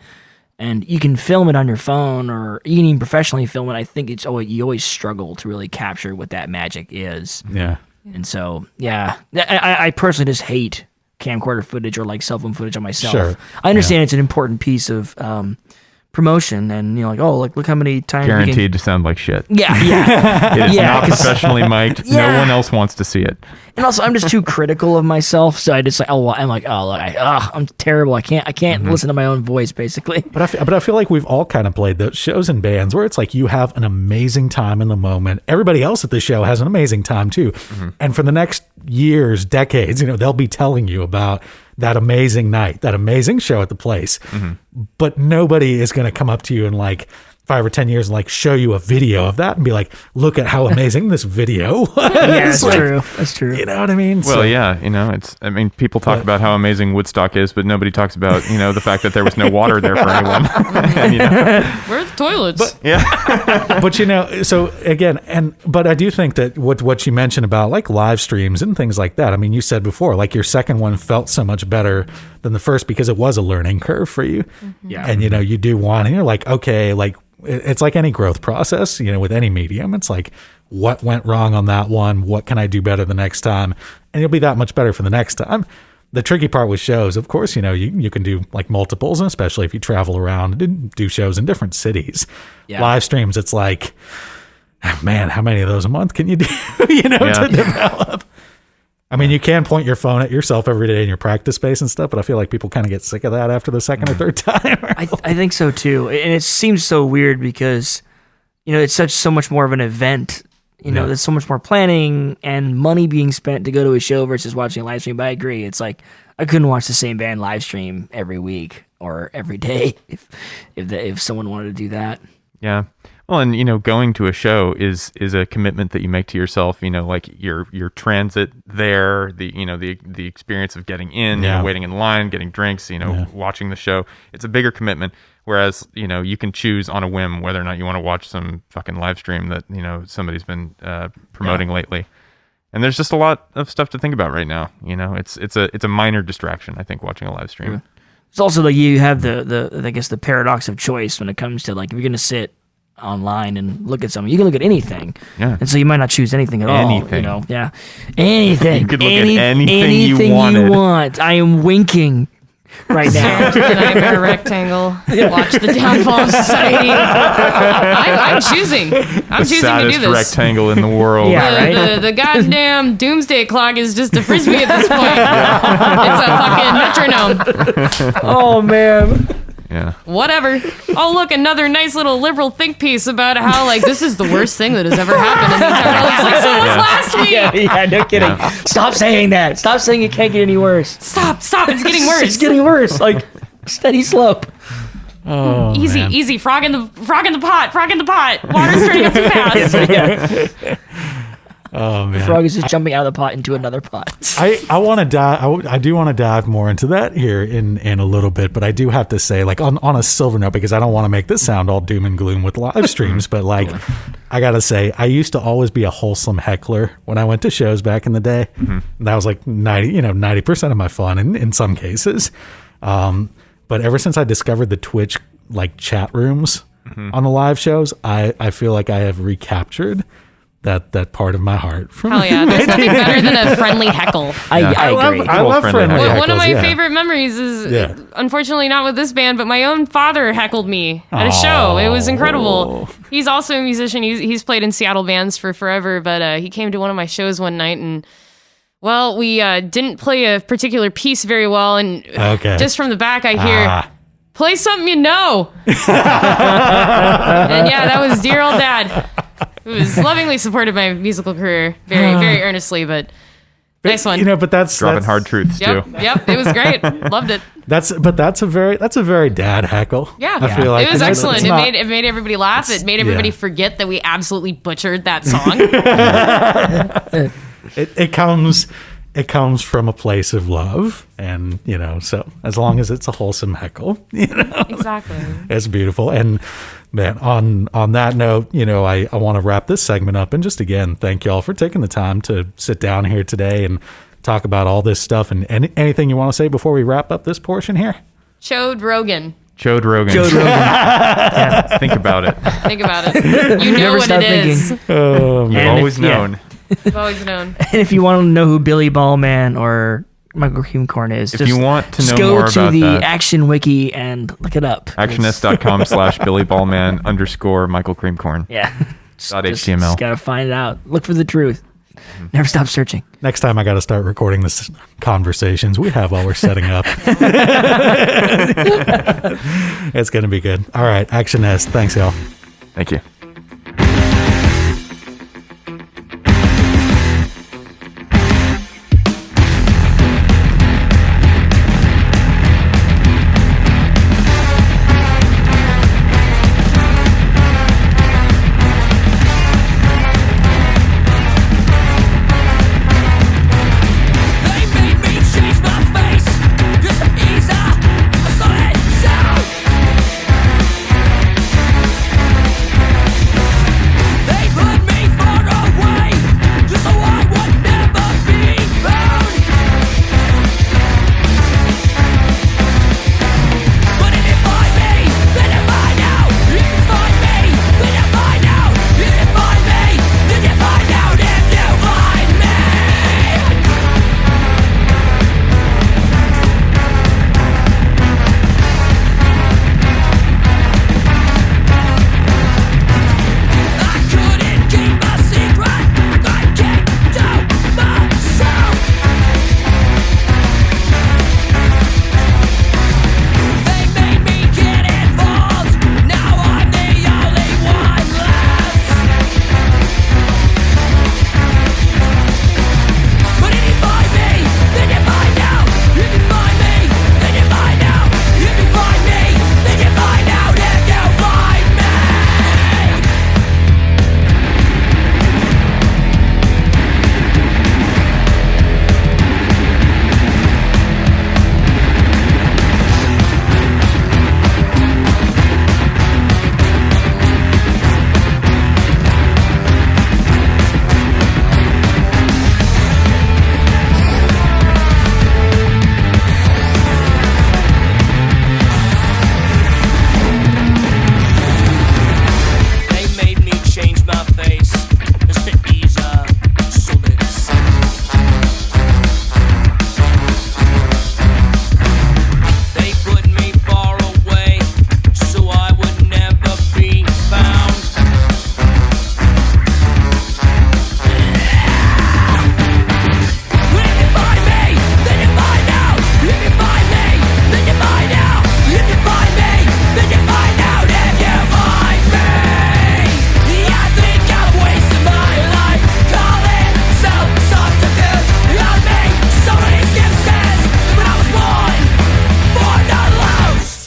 And you can film it on your phone, or you can even professionally film it. I think you always struggle to really capture what that magic is. Yeah. And so, I personally just hate camcorder footage or like cell phone footage on myself. Sure. I understand it's an important piece of promotion, and look how many times guaranteed to sound like shit. It is not professionally mic'd. No one else wants to see it. And also, I'm just too critical of myself, so I just I'm terrible. I can't listen to my own voice, basically. But I feel like we've all kind of played those shows and bands where it's like you have an amazing time in the moment. Everybody else at the show has an amazing time too, and for the next years, decades, they'll be telling you about that amazing night, that amazing show at the place. But nobody is going to come up to you and like 5 or 10 years and like show you a video of that and be like, look at how amazing this video was. Yeah, that's Like, true. That's true. You know what I mean? Well, So- yeah, people talk about how amazing Woodstock is, but nobody talks about, the fact that there was no water there for anyone. And, Where are the toilets? But so again, but I do think that what you mentioned about like live streams and things like that. I mean, you said before, like your second one felt so much better than the first because it was a learning curve for you. Yeah. And you do want, and you're like, okay, like it's like any growth process, with any medium. It's like, what went wrong on that one? What can I do better the next time? And you'll be that much better for the next time. The tricky part with shows, of course, you can do like multiples, and especially if you travel around and do shows in different cities. Yeah. Live streams, it's like, man, how many of those a month can you do, to develop? I mean, you can point your phone at yourself every day in your practice space and stuff, but I feel like people kind of get sick of that after the second or third time. I think so too, and it seems so weird because it's so much more of an event. There's so much more planning and money being spent to go to a show versus watching a live stream. But I agree, it's like I couldn't watch the same band live stream every week or every day if someone wanted to do that. Yeah. Well, and going to a show is a commitment that you make to yourself. Like your transit there, the experience of getting in, waiting in line, getting drinks, watching the show. It's a bigger commitment. Whereas you can choose on a whim whether or not you want to watch some fucking live stream that somebody's been promoting lately. And there's just a lot of stuff to think about right now. It's a minor distraction, I think, watching a live stream. Yeah. It's also like you have the paradox of choice when it comes to like if you're gonna sit online and look at something, you can look at anything. Yeah. And so you might not choose anything at Anything. all. Yeah. Anything. You could look at anything you you wanted. want. I am winking right now. The nightmare rectangle. Watch the downfall of society. I'm choosing. I'm choosing to Saddest do this. rectangle in the world. Yeah. right? The goddamn doomsday clock is just a frisbee at this point. It's a fucking metronome. Oh man. Yeah. Whatever. Oh, look, another nice little liberal think piece about how, like, this is the worst thing that has ever happened in the entire world. It's like, so was last week. Yeah, no kidding. Yeah. Stop saying that. Stop saying it can't get any worse. Stop. It's getting worse. It's getting worse. Like steady slope. Oh, Easy, man. easy. Frog in the pot. Water's turning up too fast. Yeah. Oh man. The frog is just jumping out of the pot into another pot. I want to dive. I do want to dive more into that here in a little bit, but I do have to say, like on a silver note, because I don't want to make this sound all doom and gloom with live streams, but like I gotta say, I used to always be a wholesome heckler when I went to shows back in the day. Mm-hmm. That was like 90% of my fun in some cases. But ever since I discovered the Twitch like chat rooms on the live shows, I feel like I have recaptured that part of my heart. Hell yeah. There's nothing better than a friendly heckle. I agree. I love friendly heckles. One of my yeah. favorite memories is, unfortunately not with this band, but my own father heckled me at a show. It was incredible. He's also a musician. He's played in Seattle bands for forever, but he came to one of my shows one night and, well, we didn't play a particular piece very well, and just from the back I hear, play something you know. And yeah, that was dear old dad. Who was lovingly supported my musical career very, very earnestly, but nice one. But that's Dropping hard truths too. Yep, it was great. Loved it. That's a very dad heckle. Yeah, I feel like it was it's excellent. not- It made everybody laugh. It made everybody forget that we absolutely butchered that song. It comes from a place of love, and so as long as it's a wholesome heckle, Exactly. it's beautiful. And man, on that note, I want to wrap this segment up and just again thank y'all for taking the time to sit down here today and talk about all this stuff. And anything you want to say before we wrap up this portion here? Chode Rogan. Chode Rogan. Yeah. Think about it. Think about it. You know Never what stop it is. thinking. You've And always known. I've always known. And if you want to know who Billy Ballman or Michael Cream Corn is, If you want to know go more to about the that, Action Wiki and look it up. actionesse.com/BillyBallman_Michael Creamcorn. Yeah. .html. Just gotta find it out. Look for the truth. Never stop searching. Next time I got to start recording this conversations we have while we're setting up. It's going to be good. All right. Actionesse. Thanks, y'all. Thank you.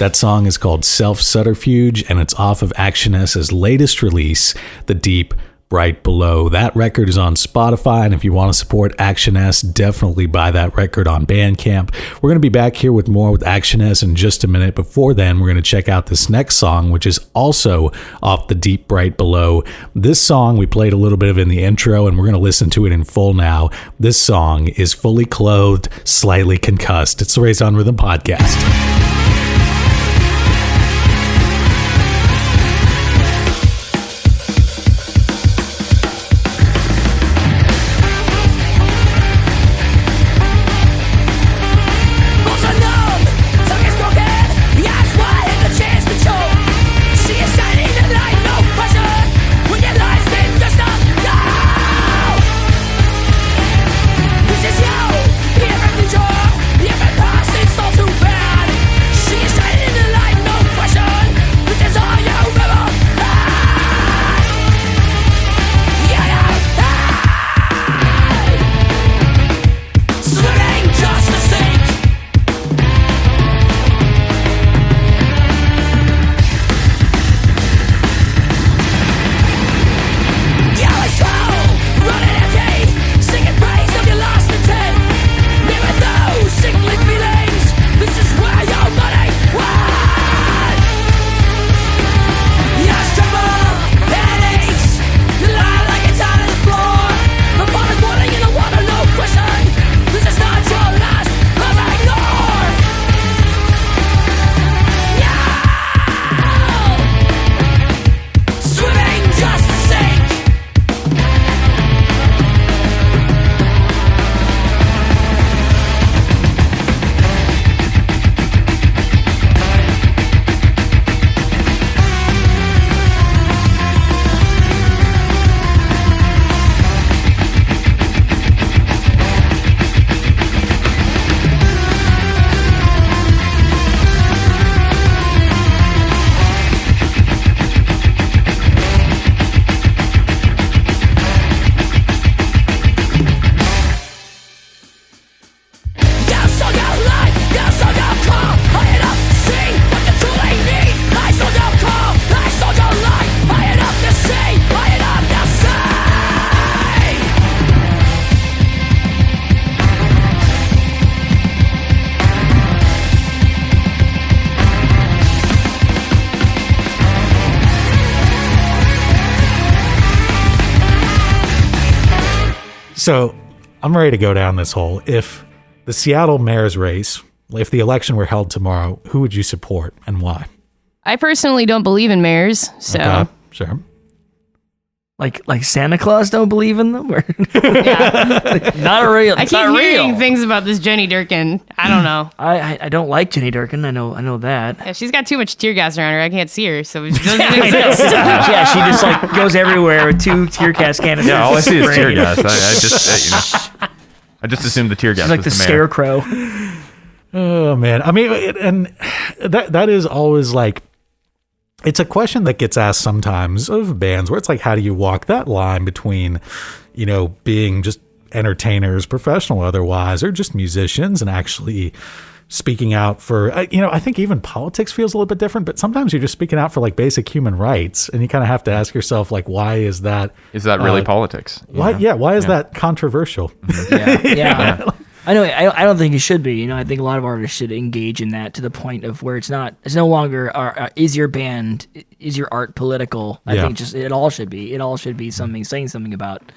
That song is called Self-Subterfuge, and it's off of Actionesse's latest release, The Deep Bright Below. That record is on Spotify, and if you want to support Actionesse, definitely buy that record on Bandcamp. We're going to be back here with more with Actionesse in just a minute. Before then, we're going to check out this next song, which is also off The Deep Bright Below. This song, we played a little bit of in the intro, and we're going to listen to it in full now. This song is Fully Clothed, Slightly Concussed. It's the Raised on Rhythm podcast. So I'm ready to go down this hole. If the Seattle mayor's race, if the election were held tomorrow, who would you support and why? I personally don't believe in mayors, so Okay, sure. Like Santa Claus don't believe in them? Or yeah. not real. I It's keep not hearing real. things about this Jenny Durkin. I don't know. I don't like Jenny Durkin. I know that. Yeah, she's got too much tear gas around her. I can't see her, so it doesn't exist. Yeah, she just like goes everywhere with 2 tear gas canisters. Yeah, all I see is tear spraying. gas. I just assumed the tear gas She's like was the the mayor. scarecrow. Oh man, I mean, and that is always like, it's a question that gets asked sometimes of bands where it's like, how do you walk that line between, you know, being just entertainers, professional or otherwise, or just musicians, and actually speaking out for, you know, I think even politics feels a little bit different, but sometimes you're just speaking out for like basic human rights, and you kind of have to ask yourself, like, why is that? Is that really politics? You Why? know? Yeah. Why is that controversial? Yeah. I know. I don't think it should be. You know, I think a lot of artists should engage in that to the point of where it's no longer is your band, is your art political. I think just it all should be. It all should be saying something about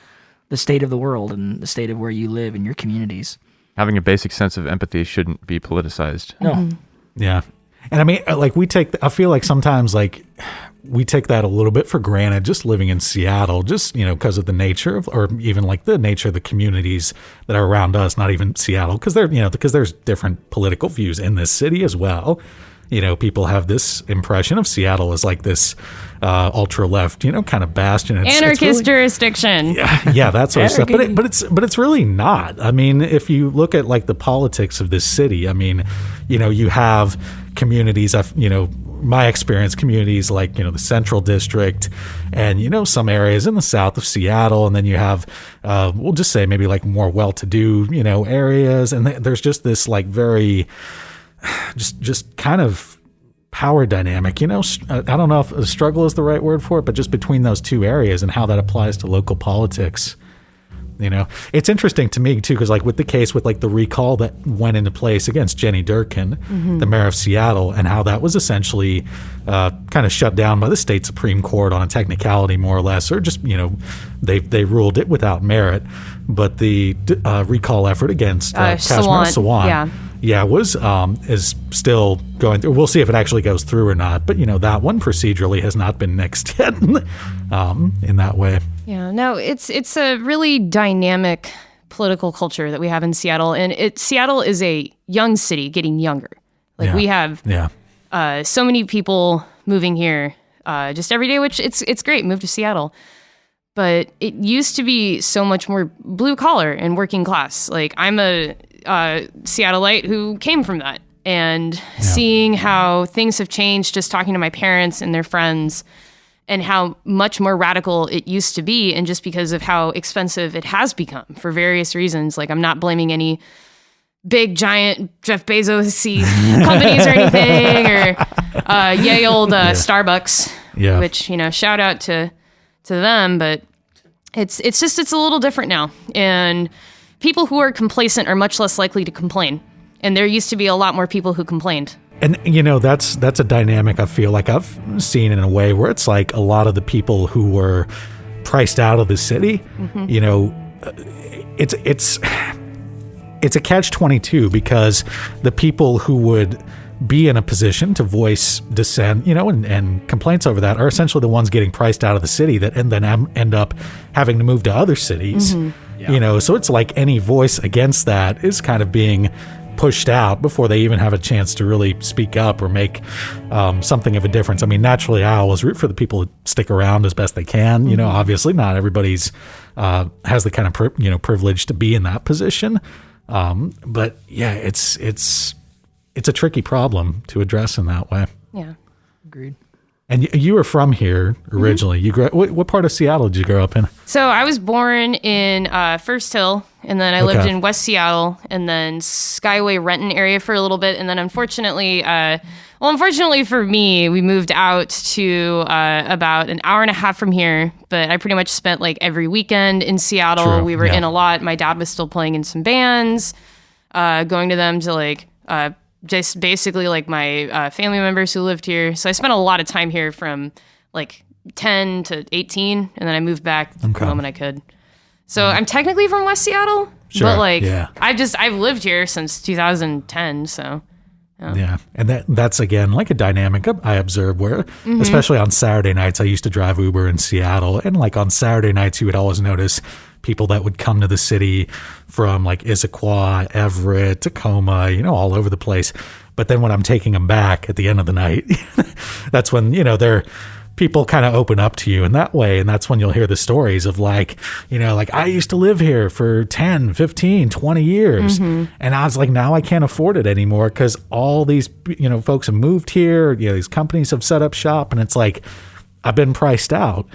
the state of the world and the state of where you live and your communities. Having a basic sense of empathy shouldn't be politicized. No. Yeah. And I mean, like I feel like sometimes like we take that a little bit for granted, just living in Seattle, just, you know, because of the nature of, or even like the nature of the communities that are around us, not even Seattle, because there's different political views in this city as well. You know, people have this impression of Seattle as like this ultra left, you know, kind of bastion. Anarchist really, jurisdiction. yeah, that sort of stuff. But it's really not. I mean, if you look at like the politics of this city, I mean, you know, you have communities, you know, my experience, communities like, you know, the Central District and, you know, some areas in the south of Seattle. And then you have, we'll just say maybe like more well-to-do, you know, areas. And there's just this like very, just kind of power dynamic, I don't know if a struggle is the right word for it, but just between those two areas and how that applies to local politics. It's interesting to me too, because like with the case with like the recall that went into place against Jenny Durkin, the mayor of Seattle, and how that was essentially kind of shut down by the state Supreme Court on a technicality, more or less, or just they ruled it without merit. But the recall effort against Kashmir Sawant, is still going through. We'll see if it actually goes through or not. But that one procedurally has not been nixed yet in that way. Yeah, no, it's a really dynamic political culture that we have in Seattle, and Seattle is a young city getting younger. Like we have so many people moving here just every day, which it's great. Move to Seattle, but it used to be so much more blue collar and working class. Like I'm a Seattleite who came from that, and seeing how things have changed, just talking to my parents and their friends, and how much more radical it used to be, and just because of how expensive it has become for various reasons. Like I'm not blaming any big giant Jeff Bezos-y companies or anything, or yay old Starbucks, which shout out to them, but it's a little different now, and people who are complacent are much less likely to complain, and there used to be a lot more people who complained. And that's a dynamic I feel like I've seen in a way where it's like a lot of the people who were priced out of the city, it's a catch-22, because the people who would be in a position to voice dissent, and complaints over that are essentially the ones getting priced out of the city that and then end up having to move to other cities. So it's like any voice against that is kind of being pushed out before they even have a chance to really speak up or make something of a difference. I mean, naturally, I always root for the people that stick around as best they can. Obviously, not everybody's has the kind of privilege to be in that position. But yeah, it's a tricky problem to address in that way. Yeah, agreed. And you were from here originally. You grew. What part of Seattle did you grow up in? So I was born in First Hill, and then I lived in West Seattle, and then Skyway Renton area for a little bit, and then unfortunately for me, we moved out to about an hour and a half from here. But I pretty much spent like every weekend in Seattle. We were in a lot. My dad was still playing in some bands, going to them to like. Just basically like my family members who lived here. So I spent a lot of time here from like 10 to 18, and then I moved back the moment I could. So I'm technically from West Seattle, but like I've lived here since 2010. So yeah, and that's again like a dynamic I observed where, especially on Saturday nights, I used to drive Uber in Seattle, and like on Saturday nights, you would always notice people that would come to the city from like Issaquah, Everett, Tacoma, all over the place. But then when I'm taking them back at the end of the night, that's when, people kind of open up to you in that way. And that's when you'll hear the stories of like, like I used to live here for 10, 15, 20 years. And I was like, now I can't afford it anymore because all these, folks have moved here. These companies have set up shop, and it's like, I've been priced out.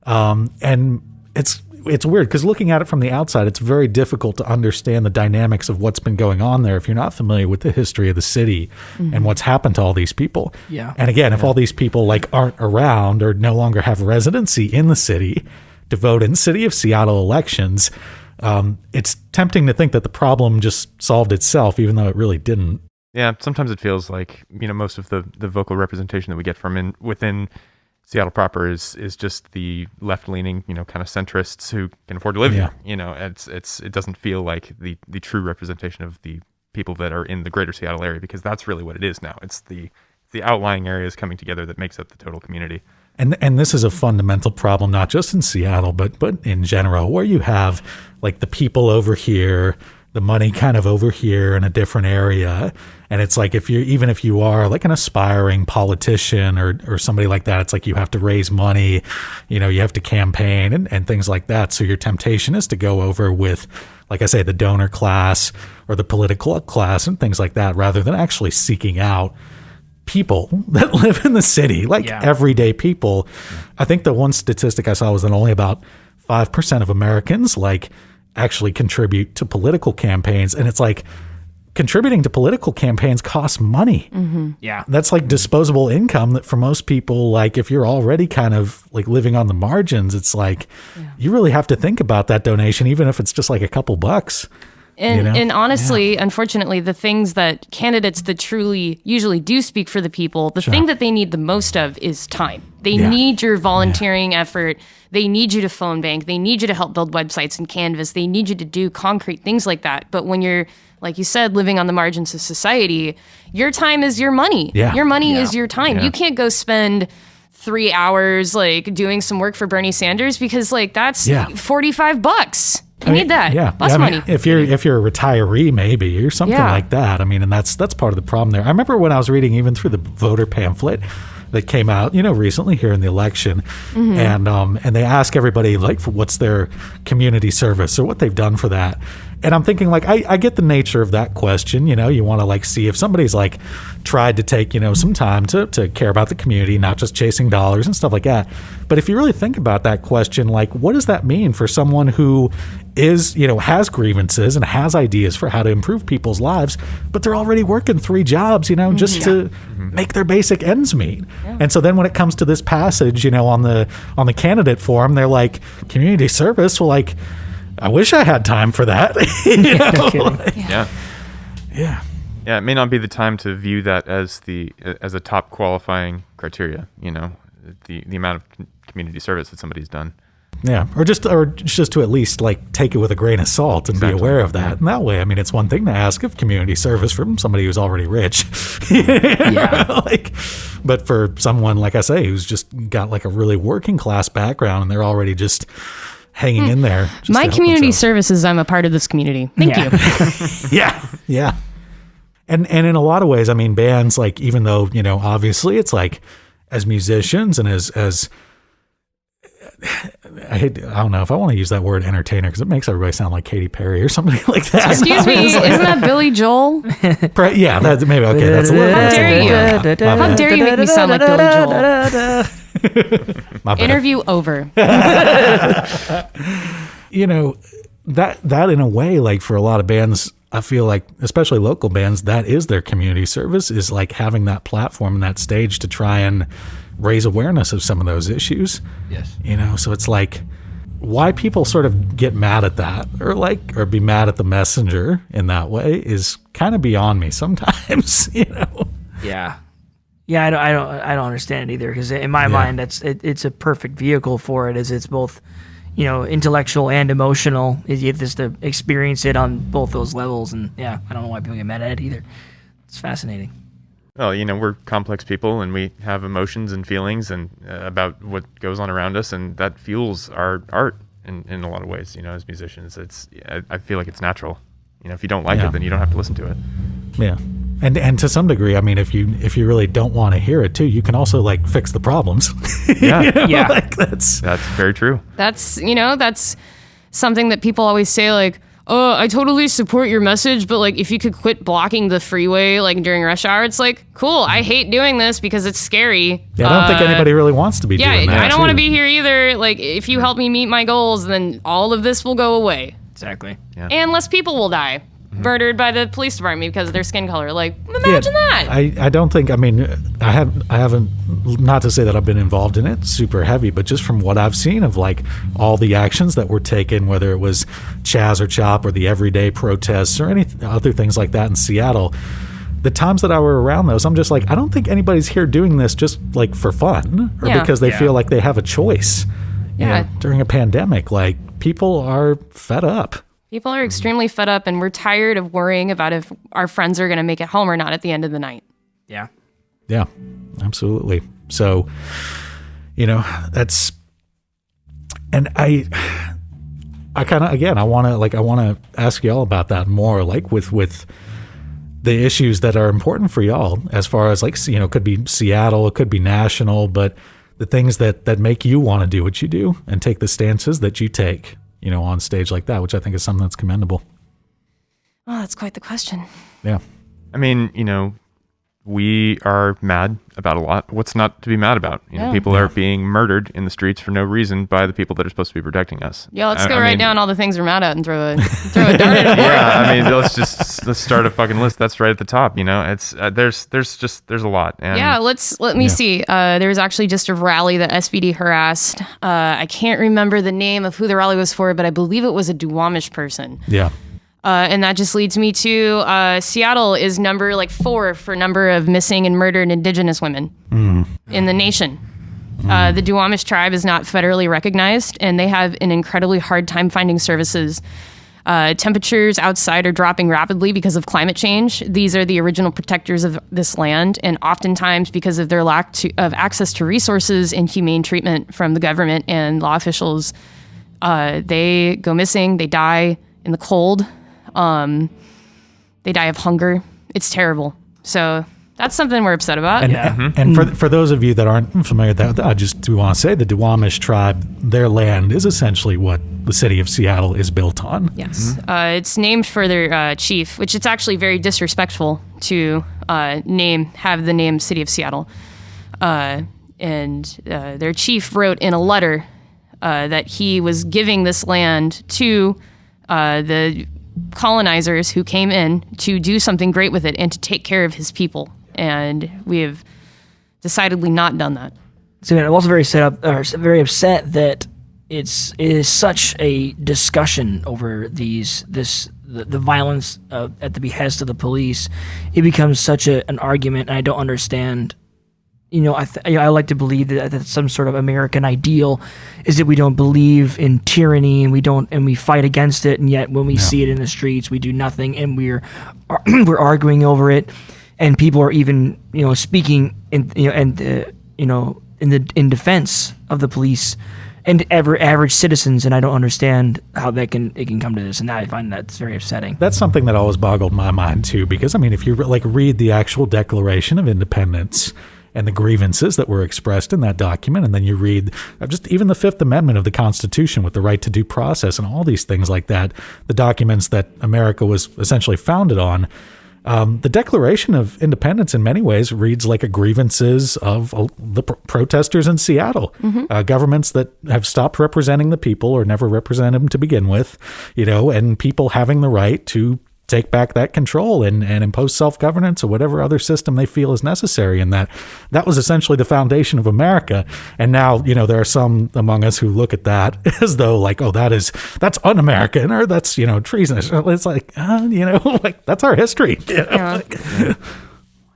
And it's weird because looking at it from the outside, it's very difficult to understand the dynamics of what's been going on there if you're not familiar with the history of the city and what's happened to all these people. Yeah. And again, if all these people like aren't around or no longer have residency in the city to vote in City of Seattle elections, it's tempting to think that the problem just solved itself, even though it really didn't. Yeah, sometimes it feels like, most of the vocal representation that we get from within Seattle proper is just the left-leaning, kind of centrists who can afford to live here. It doesn't feel like the true representation of the people that are in the greater Seattle area, because that's really what it is now. It's the outlying areas coming together that makes up the total community. And this is a fundamental problem, not just in Seattle, but in general, where you have like the people over here, the money kind of over here in a different area. And it's like, if you are like an aspiring politician or somebody like that, it's like you have to raise money, you have to campaign and things like that. So your temptation is to go over with, like I say, the donor class or the political class and things like that, rather than actually seeking out people that live in the city, like everyday people. I think the one statistic I saw was that only about 5% of Americans like actually contribute to political campaigns. And it's like, contributing to political campaigns costs money. Yeah. That's like disposable income that for most people, like if you're already kind of like living on the margins, it's like you really have to think about that donation, even if it's just like a couple bucks. And honestly, unfortunately, the things that candidates that truly usually do speak for the people, the thing that they need the most of is time. They need your volunteering effort. They need you to phone bank. They need you to help build websites and Canvas. They need you to do concrete things like that. But when you're, like you said, living on the margins of society, your time is your money. Yeah. Your money is your time. Yeah. You can't go spend 3 hours like doing some work for Bernie Sanders because like that's $45. You need that. Bus money. If you're a retiree, maybe, or something like that. I mean, and that's part of the problem there. I remember when I was reading even through the voter pamphlet that came out, recently here in the election, and they ask everybody like what's their community service or what they've done for that. And I'm thinking like I get the nature of that question. You want to like see if somebody's like tried to take some time to care about the community, not just chasing dollars and stuff like that. But if you really think about that question, like what does that mean for someone who is has grievances and has ideas for how to improve people's lives, but they're already working 3 jobs, just to make their basic ends meet. And so then when it comes to this passage, on the candidate form, they're like community service. Well, like I wish I had time for that. Yeah, it may not be the time to view that as a top qualifying criteria. The amount of community service that somebody's done. Yeah, or just to at least like take it with a grain of salt and be aware of that. And that way, I mean, it's one thing to ask of community service from somebody who's already rich. But for someone like I say who's just got like a really working class background and they're already just hanging in there. My community service is I'm a part of this community. Thank you. Yeah. And in a lot of ways, I mean, bands, like, even though, obviously it's like as musicians and as I don't know if I want to use that word entertainer because it makes everybody sound like Katy Perry or somebody like that. Excuse me, isn't that Billy Joel? Yeah, that's maybe okay. That's a little. How dare you? How dare you make me sound like Billy Joel? My bad. Interview over. That in a way, like for a lot of bands, I feel like, especially local bands, that is their community service, is like having that platform and that stage to try and raise awareness of some of those issues. Yes. So it's like why people sort of get mad at that or be mad at the messenger in that way is kind of beyond me sometimes, Yeah. Yeah, I don't understand it either because in my mind it's a perfect vehicle for it, as it's both, intellectual and emotional. You get just to experience it on both those levels, and I don't know why people get mad at it either. It's fascinating. Well, we're complex people and we have emotions and feelings and about what goes on around us, and that fuels our art in a lot of ways. As musicians, I feel like it's natural. If you don't like it, then you don't have to listen to it. Yeah. And to some degree, I mean, if you really don't want to hear it too, you can also like fix the problems. Yeah. Like that's very true. That's something that people always say, like, oh, I totally support your message, but like if you could quit blocking the freeway like during rush hour, it's like, cool, I hate doing this because it's scary. Yeah, I don't think anybody really wants to be doing that. I don't want to be here either. Like if you help me meet my goals, then all of this will go away. Exactly. Yeah. And less people will die. Murdered by the police department because of their skin color. Like, imagine that. I don't think, I mean, I haven't, not to say that I've been involved in it super heavy, but just from what I've seen of like all the actions that were taken, whether it was Chaz or Chop or the everyday protests or any other things like that in Seattle, the times that I were around those, I'm just like, I don't think anybody's here doing this just like for fun or because they feel like they have a choice. During a pandemic, like people are fed up. People are extremely fed up, and we're tired of worrying about if our friends are going to make it home or not at the end of the night. Yeah. Yeah, absolutely. So, that's, and I kind of, again, I want to ask y'all about that more, like with the issues that are important for y'all as far as like, it could be Seattle, it could be national, but the things that make you want to do what you do and take the stances that you take, on stage like that, which I think is something that's commendable. Oh, that's quite the question. Yeah. I mean, we are mad about a lot. What's not to be mad about? People are being murdered in the streets for no reason by the people that are supposed to be protecting us. Yeah, let's go write down all the things we're mad at and throw a dart at them. Yeah, I mean, let's start a fucking list. That's right at the top. It's there's a lot. And yeah, let me see. There was actually just a rally that SPD harassed. I can't remember the name of who the rally was for, but I believe it was a Duwamish person. Yeah. And that just leads me to Seattle is number 4 for number of missing and murdered Indigenous women in the nation. The Duwamish tribe is not federally recognized, and they have an incredibly hard time finding services. Temperatures outside are dropping rapidly because of climate change. These are the original protectors of this land, and oftentimes because of their lack of access to resources and humane treatment from the government and law officials, they go missing, they die in the cold. They die of hunger. It's terrible. So that's something we're upset about. And for those of you that aren't familiar with that, I just do want to say the Duwamish tribe, their land is essentially what the city of Seattle is built on. Yes. It's named for their chief, which it's actually very disrespectful to have the name City of Seattle. And their chief wrote in a letter that he was giving this land to the colonizers who came in to do something great with it and to take care of his people. And we have decidedly not done that. So I'm also very upset that it is such a discussion over the violence at the behest of the police. It becomes such an argument, and I don't understand. I like to believe that some sort of American ideal is that we don't believe in tyranny and we fight against it, and yet when we see it in the streets, we do nothing, and we're arguing over it, and people are even speaking in defense of the police and average citizens, and I don't understand how it can come to this, and I find that's very upsetting. That's something that always boggled my mind too, because if you read the actual Declaration of Independence and the grievances that were expressed in that document, and then you read just even the Fifth Amendment of the Constitution with the right to due process and all these things like that, the documents that America was essentially founded on, the Declaration of Independence in many ways reads like a grievances of the protesters in Seattle, governments that have stopped representing the people or never represented them to begin with, and people having the right to take back that control and impose self-governance or whatever other system they feel is necessary. And that was essentially the foundation of America. And now, there are some among us who look at that as though that's un-American or that's, treasonous. It's that's our history.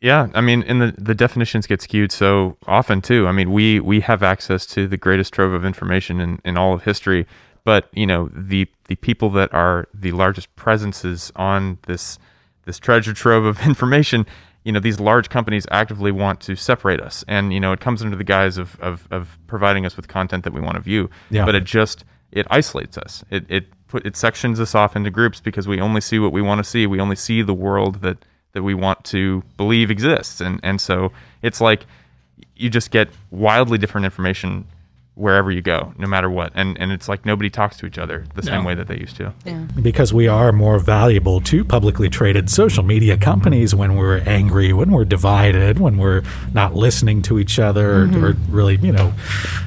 Yeah, I mean, and the definitions get skewed so often too. I mean, we have access to the greatest trove of information in all of history. But the people that are the largest presences on this treasure trove of information, these large companies actively want to separate us, and it comes under the guise of providing us with content that we want to view. Yeah. But it isolates us. It sections us off into groups because we only see what we want to see. We only see the world that we want to believe exists, and so it's like you just get wildly different information wherever you go, no matter what. And it's like nobody talks to each other the same way that they used to. Yeah. Because we are more valuable to publicly traded social media companies when we're angry, when we're divided, when we're not listening to each other, or really, when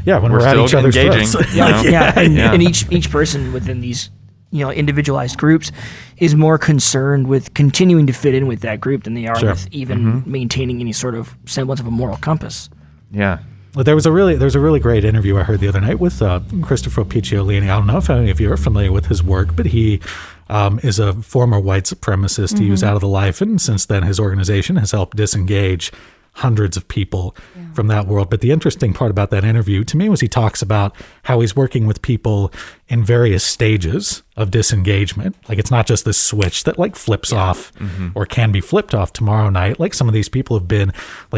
we're at each other's throats. And each person within these individualized groups is more concerned with continuing to fit in with that group than they are with even maintaining any sort of semblance of a moral compass. Yeah. Well, there was a really great interview I heard the other night with Christopher Picciolini. I don't know if any of you are familiar with his work, but he is a former white supremacist. He was out of the life, and since then his organization has helped disengage hundreds of people from that world. But the interesting part about that interview to me was he talks about how he's working with people in various stages of disengagement. Like, it's not just this switch that flips off or can be flipped off tomorrow night. Like, some of these people have been,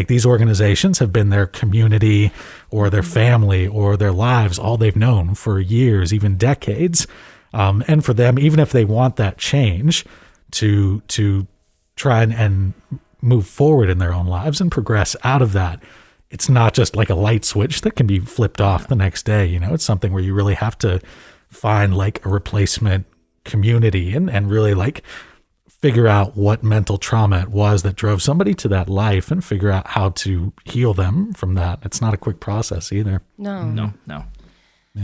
these organizations have been their community or their family or their lives, all they've known for years, even decades. And for them, even if they want that change to try and move forward in their own lives and progress out of that, it's not just like a light switch that can be flipped off the next day. It's something where you really have to find a replacement community and really figure out what mental trauma it was that drove somebody to that life and figure out how to heal them from that. It's not a quick process either. No. Yeah,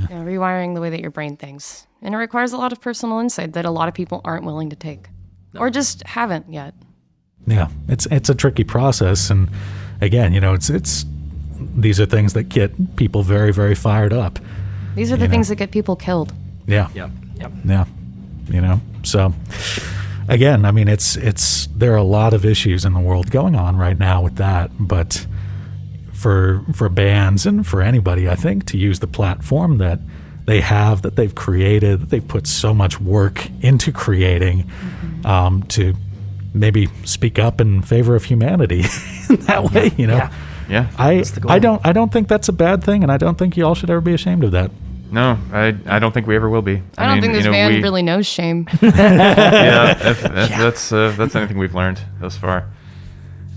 rewiring the way that your brain thinks. And it requires a lot of personal insight that a lot of people aren't willing to take or just haven't yet. Yeah, it's a tricky process. And again, it's these are things that get people very, very fired up. These are the things that get people killed. Yeah. Yep. Yeah. So again, I mean, there are a lot of issues in the world going on right now with that, but for bands and for anybody, I think, to use the platform that they have, that they've created, that they've put so much work into creating, to maybe speak up in favor of humanity in that way, Yeah. I don't think that's a bad thing, and I don't think you all should ever be ashamed of that. No, I don't think we ever will be. I don't think this band really knows shame. That's anything we've learned thus far.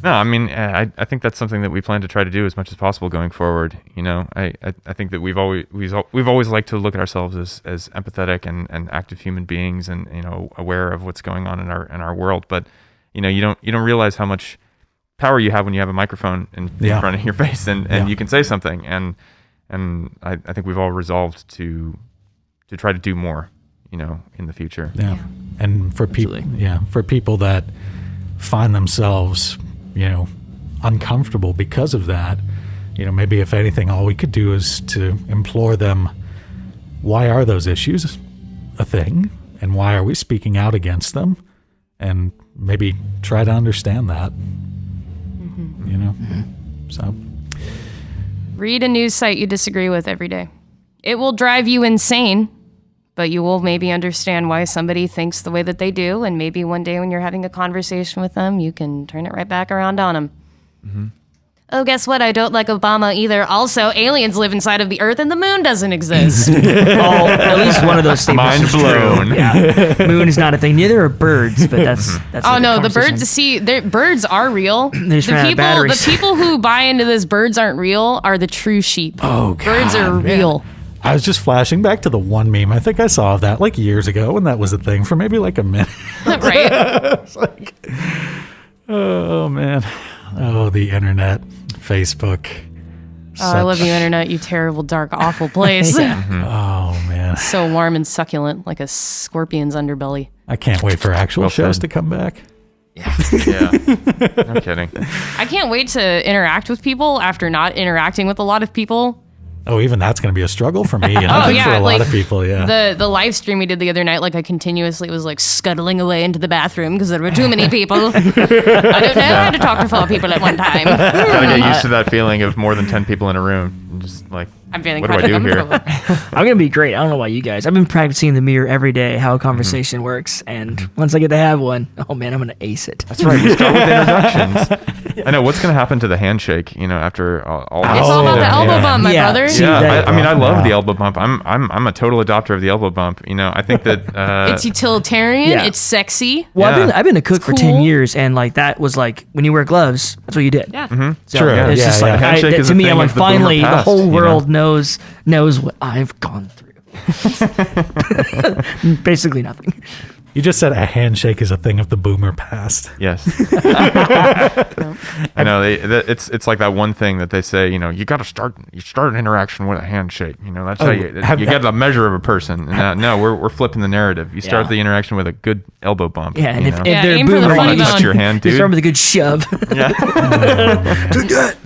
No, I mean, I think that's something that we plan to try to do as much as possible going forward. I think that we've always liked to look at ourselves as empathetic and active human beings, and aware of what's going on in our world. But you don't realize how much power you have when you have a microphone in front of your face, and you can say something. And I think we've all resolved to try to do more, in the future. Yeah. And for people that find themselves, uncomfortable because of that, maybe if anything, all we could do is to implore them, why are those issues a thing? And why are we speaking out against them? And maybe try to understand that, so. Read a news site you disagree with every day. It will drive you insane, but you will maybe understand why somebody thinks the way that they do, and maybe one day when you're having a conversation with them, you can turn it right back around on them. Mm-hmm. Oh, guess what? I don't like Obama either. Also, aliens live inside of the Earth and the moon doesn't exist. At least one of those statements Mind is blown. true. Yeah. Moon is not a thing. Neither are birds, but that's Oh a no, the conversation. birds. Birds are real. They just ran out of batteries. The people who buy into this birds aren't real are the true sheep. Oh, God, birds are real. I was just flashing back to the one meme. I think I saw of that like years ago when that was a thing for maybe like a minute. Right? It's like, oh man, the internet, Facebook. Oh, I love you, internet. You terrible, dark, awful place. Oh man, So warm and succulent, like a scorpion's underbelly. I can't wait for actual shows to come back. Yeah. No kidding. I can't wait to interact with people after not interacting with a lot of people. Oh, even that's going to be a struggle for me, and I think for a lot of people, yeah. The live stream we did the other night, like I continuously was like scuttling away into the bathroom because there were too many people. I don't know how to talk to 4 people at one time. Gotta get used to that feeling of more than 10 people in a room. Just like, I'm feeling what do I do here? I'm going to be great. I don't know about you guys. I've been practicing in the mirror every day how a conversation works. And once I get to have one, oh man, I'm going to ace it. That's right. You start with introductions. I know what's going to happen to the handshake, after all this. It's all about the elbow bump, my brother. See, Yeah, I love the elbow bump. I'm a total adopter of the elbow bump. I think that It's utilitarian. Yeah. It's sexy. Well, Yeah. I've been a cook for 10 cool. years, and like that was like when you wear gloves, that's what you did. Yeah. So True. it's Yeah, just yeah. like Handshake is to a me, thing I'm like of the boomer finally the past, whole world knows what I've gone through. Basically nothing. You just said a handshake is a thing of the boomer past. Yes. I know it's like that one thing that they say, you got to start an interaction with a handshake. That's how you get the measure of a person. And no, we're flipping the narrative. You start Yeah. the interaction with a good elbow bump. Yeah, and if Yeah, they're aim for the boomer, funny you bone. touch your hand, you dude. start with a good shove.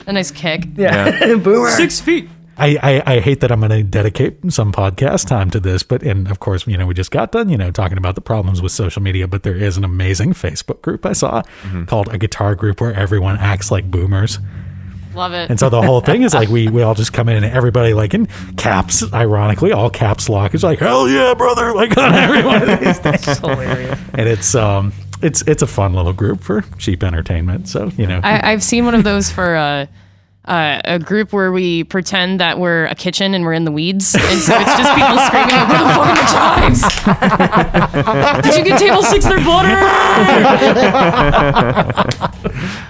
A nice kick. Yeah. Boomer. 6 feet. I hate that I'm going to dedicate some podcast time to this, and of course, we just got done, talking about the problems with social media, but there is an amazing Facebook group I saw called A Guitar Group where everyone acts like boomers. Love it. And so the whole thing is like, we all just come in and everybody like in caps, ironically, all caps lock is like, hell yeah, brother, like on every one of these things. That's hilarious. And it's a fun little group for cheap entertainment. So, I've seen one of those for a group where we pretend that we're a kitchen and we're in the weeds, and so it's just people screaming out, "Where the fuck are the chives? Did you get table 6 their butter?"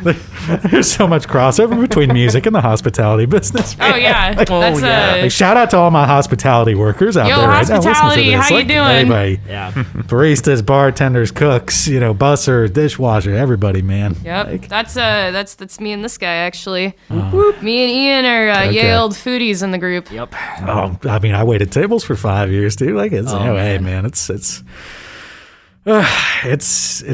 There's so much crossover between music and the hospitality business. Oh yeah, that's Like, shout out to all my hospitality workers out Yo, there right now. Listening to hospitality, this. how you doing? Everybody, baristas, bartenders, cooks, busser, dishwasher, everybody, man. Yep, Like, that's me and this guy actually. Me and Ian are Okay. Yale foodies in the group. Yep. oh, I mean, I waited tables for 5 years too. Like, it's hey, man, it's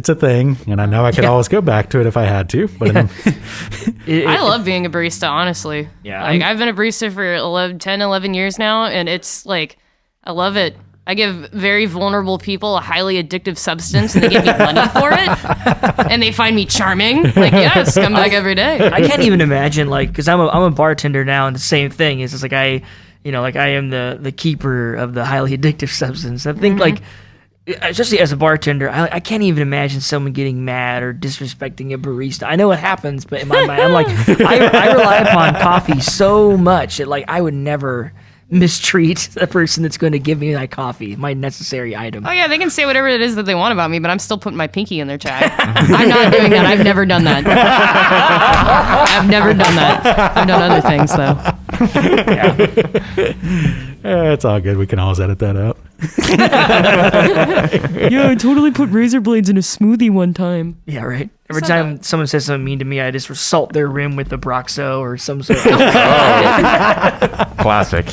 a thing, and I know I could always go back to it if I had to. But I love being a barista, honestly. Yeah, Like, I've been a barista for 11 years now, and it's like, I love it. I give very vulnerable people a highly addictive substance, and they give me money for it, and they find me charming. Like, yes, come back every day. I can't even imagine, like, because I'm a bartender now, and the same thing is just like I am the keeper of the highly addictive substance. I think like, especially as a bartender, I can't even imagine someone getting mad or disrespecting a barista. I know it happens, but in my mind, I'm like, I rely upon coffee so much that like I would never mistreat the person that's going to give me my coffee, my necessary item. Oh yeah, they can say whatever it is that they want about me, but I'm still putting my pinky in their check. I'm not doing that. I've never done that. I've never done that. I've done other things though. it's all good. We can always edit that out. Yeah, I totally put razor blades in a smoothie one time. Yeah, right. Every time someone says something mean to me, I just salt their rim with the Broxo or some sort of... Classic.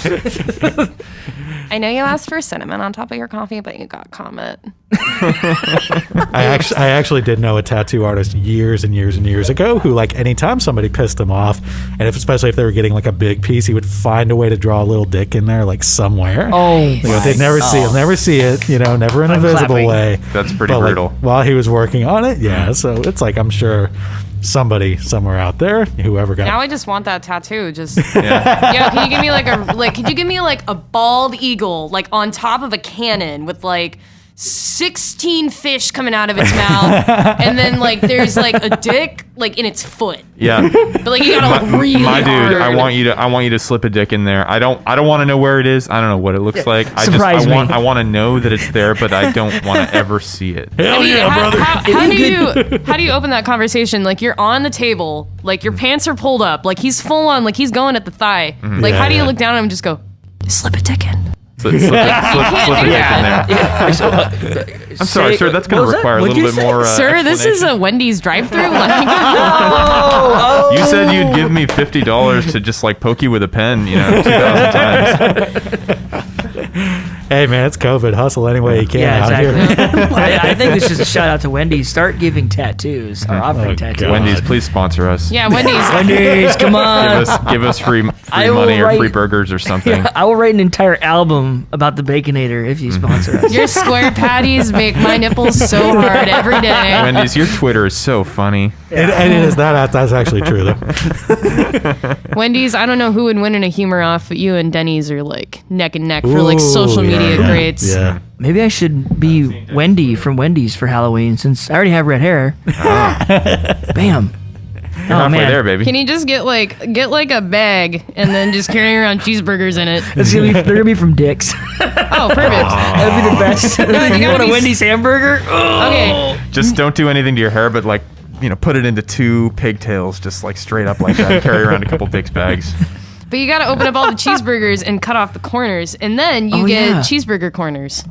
I know you asked for cinnamon on top of your coffee, but you got Comet. I actually did know a tattoo artist years and years and years ago who, like, anytime somebody pissed him off, and especially if they were getting like a big piece, he would find a way to draw a little dick in there, like somewhere. They'd never see it, never in a visible clapping. way. That's pretty But, like, brutal. while he was working on it, so it's like, I'm sure somebody somewhere out there, whoever got Now I just want that tattoo. Just Yeah. yeah, can you give me like a bald eagle like on top of a cannon with like 16 fish coming out of its mouth, and then like there's like a dick like in its foot. Yeah. But like you gotta look really My dude, hard. I want you to slip a dick in there. I don't want to know where it is. I don't know what it looks like. Surprise me. I want to know that it's there, but I don't want to ever see it. I mean, how do you open that conversation? Like you're on the table, like your pants are pulled up, like he's full on, like he's going at the thigh. Like how do you look down at him and just go, slip a dick in? Slip a dick in there. I'm sorry, sir. That's going to require a little bit more. Sir, this is a Wendy's drive-thru. Like, You said you'd give me $50 to just like poke you with a pen, 2,000 times. Hey man, it's COVID. Hustle any way you can Yeah, out exactly. here. I think this is a shout out to Wendy's. Start giving tattoos or offering tattoos. God. Wendy's, please sponsor us. yeah, Wendy's. Wendy's, come on. Give us free I will money or write- free burgers or something. I will write an entire album about the Baconator if you sponsor us. Your square patties make my nipples so hard every day. Wendy's, your Twitter is so funny. It is that's actually true though. Wendy's, I don't know who would win in a humor off, but you and Denny's are like neck and neck for like social Ooh, media yeah. greats. Yeah. Maybe I should be Wendy from Wendy's for Halloween since I already have red hair. Bam. You're halfway there, baby. Can you just get like a bag and then just carry around cheeseburgers in it? They're gonna be from Dick's. Oh, perfect. That'd be the best. you you gotta want a be Wendy's hamburger? Okay. Just don't do anything to your hair, but like, put it into 2 pigtails, just like straight up like that. And carry around a couple Dick's bags. But you gotta open up all the cheeseburgers and cut off the corners, and then you get cheeseburger corners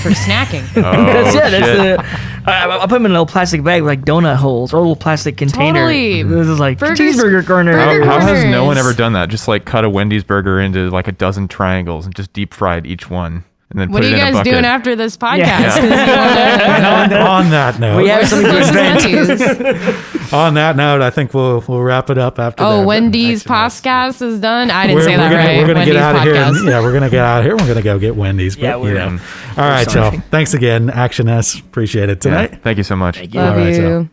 for snacking. That's it. shit. That's I'll put them in a little plastic bag with like donut holes or a little plastic container. Totally. This is like Burgers- cheeseburger corner. burger How has corners. no one ever done that? Just like cut a Wendy's burger into like a dozen triangles and just deep fried each one. And then What put are it you in a guys bucket. doing after this podcast? Yeah. 'Cause you wanna- on that note, We have something to Where's the invent. tattoos? on that note, I think we'll wrap it up after. Oh, that. Wendy's Actionesse. podcast is done. I didn't say that gonna, right. We're gonna Wendy's get out of here. podcast. We're gonna get out of here. We're gonna go get Wendy's. But, Yeah, we're All right, y'all. starving. Thanks again, Actionesse. Appreciate it Yeah, tonight. thank you so much. Thank you. Love All right, so- you.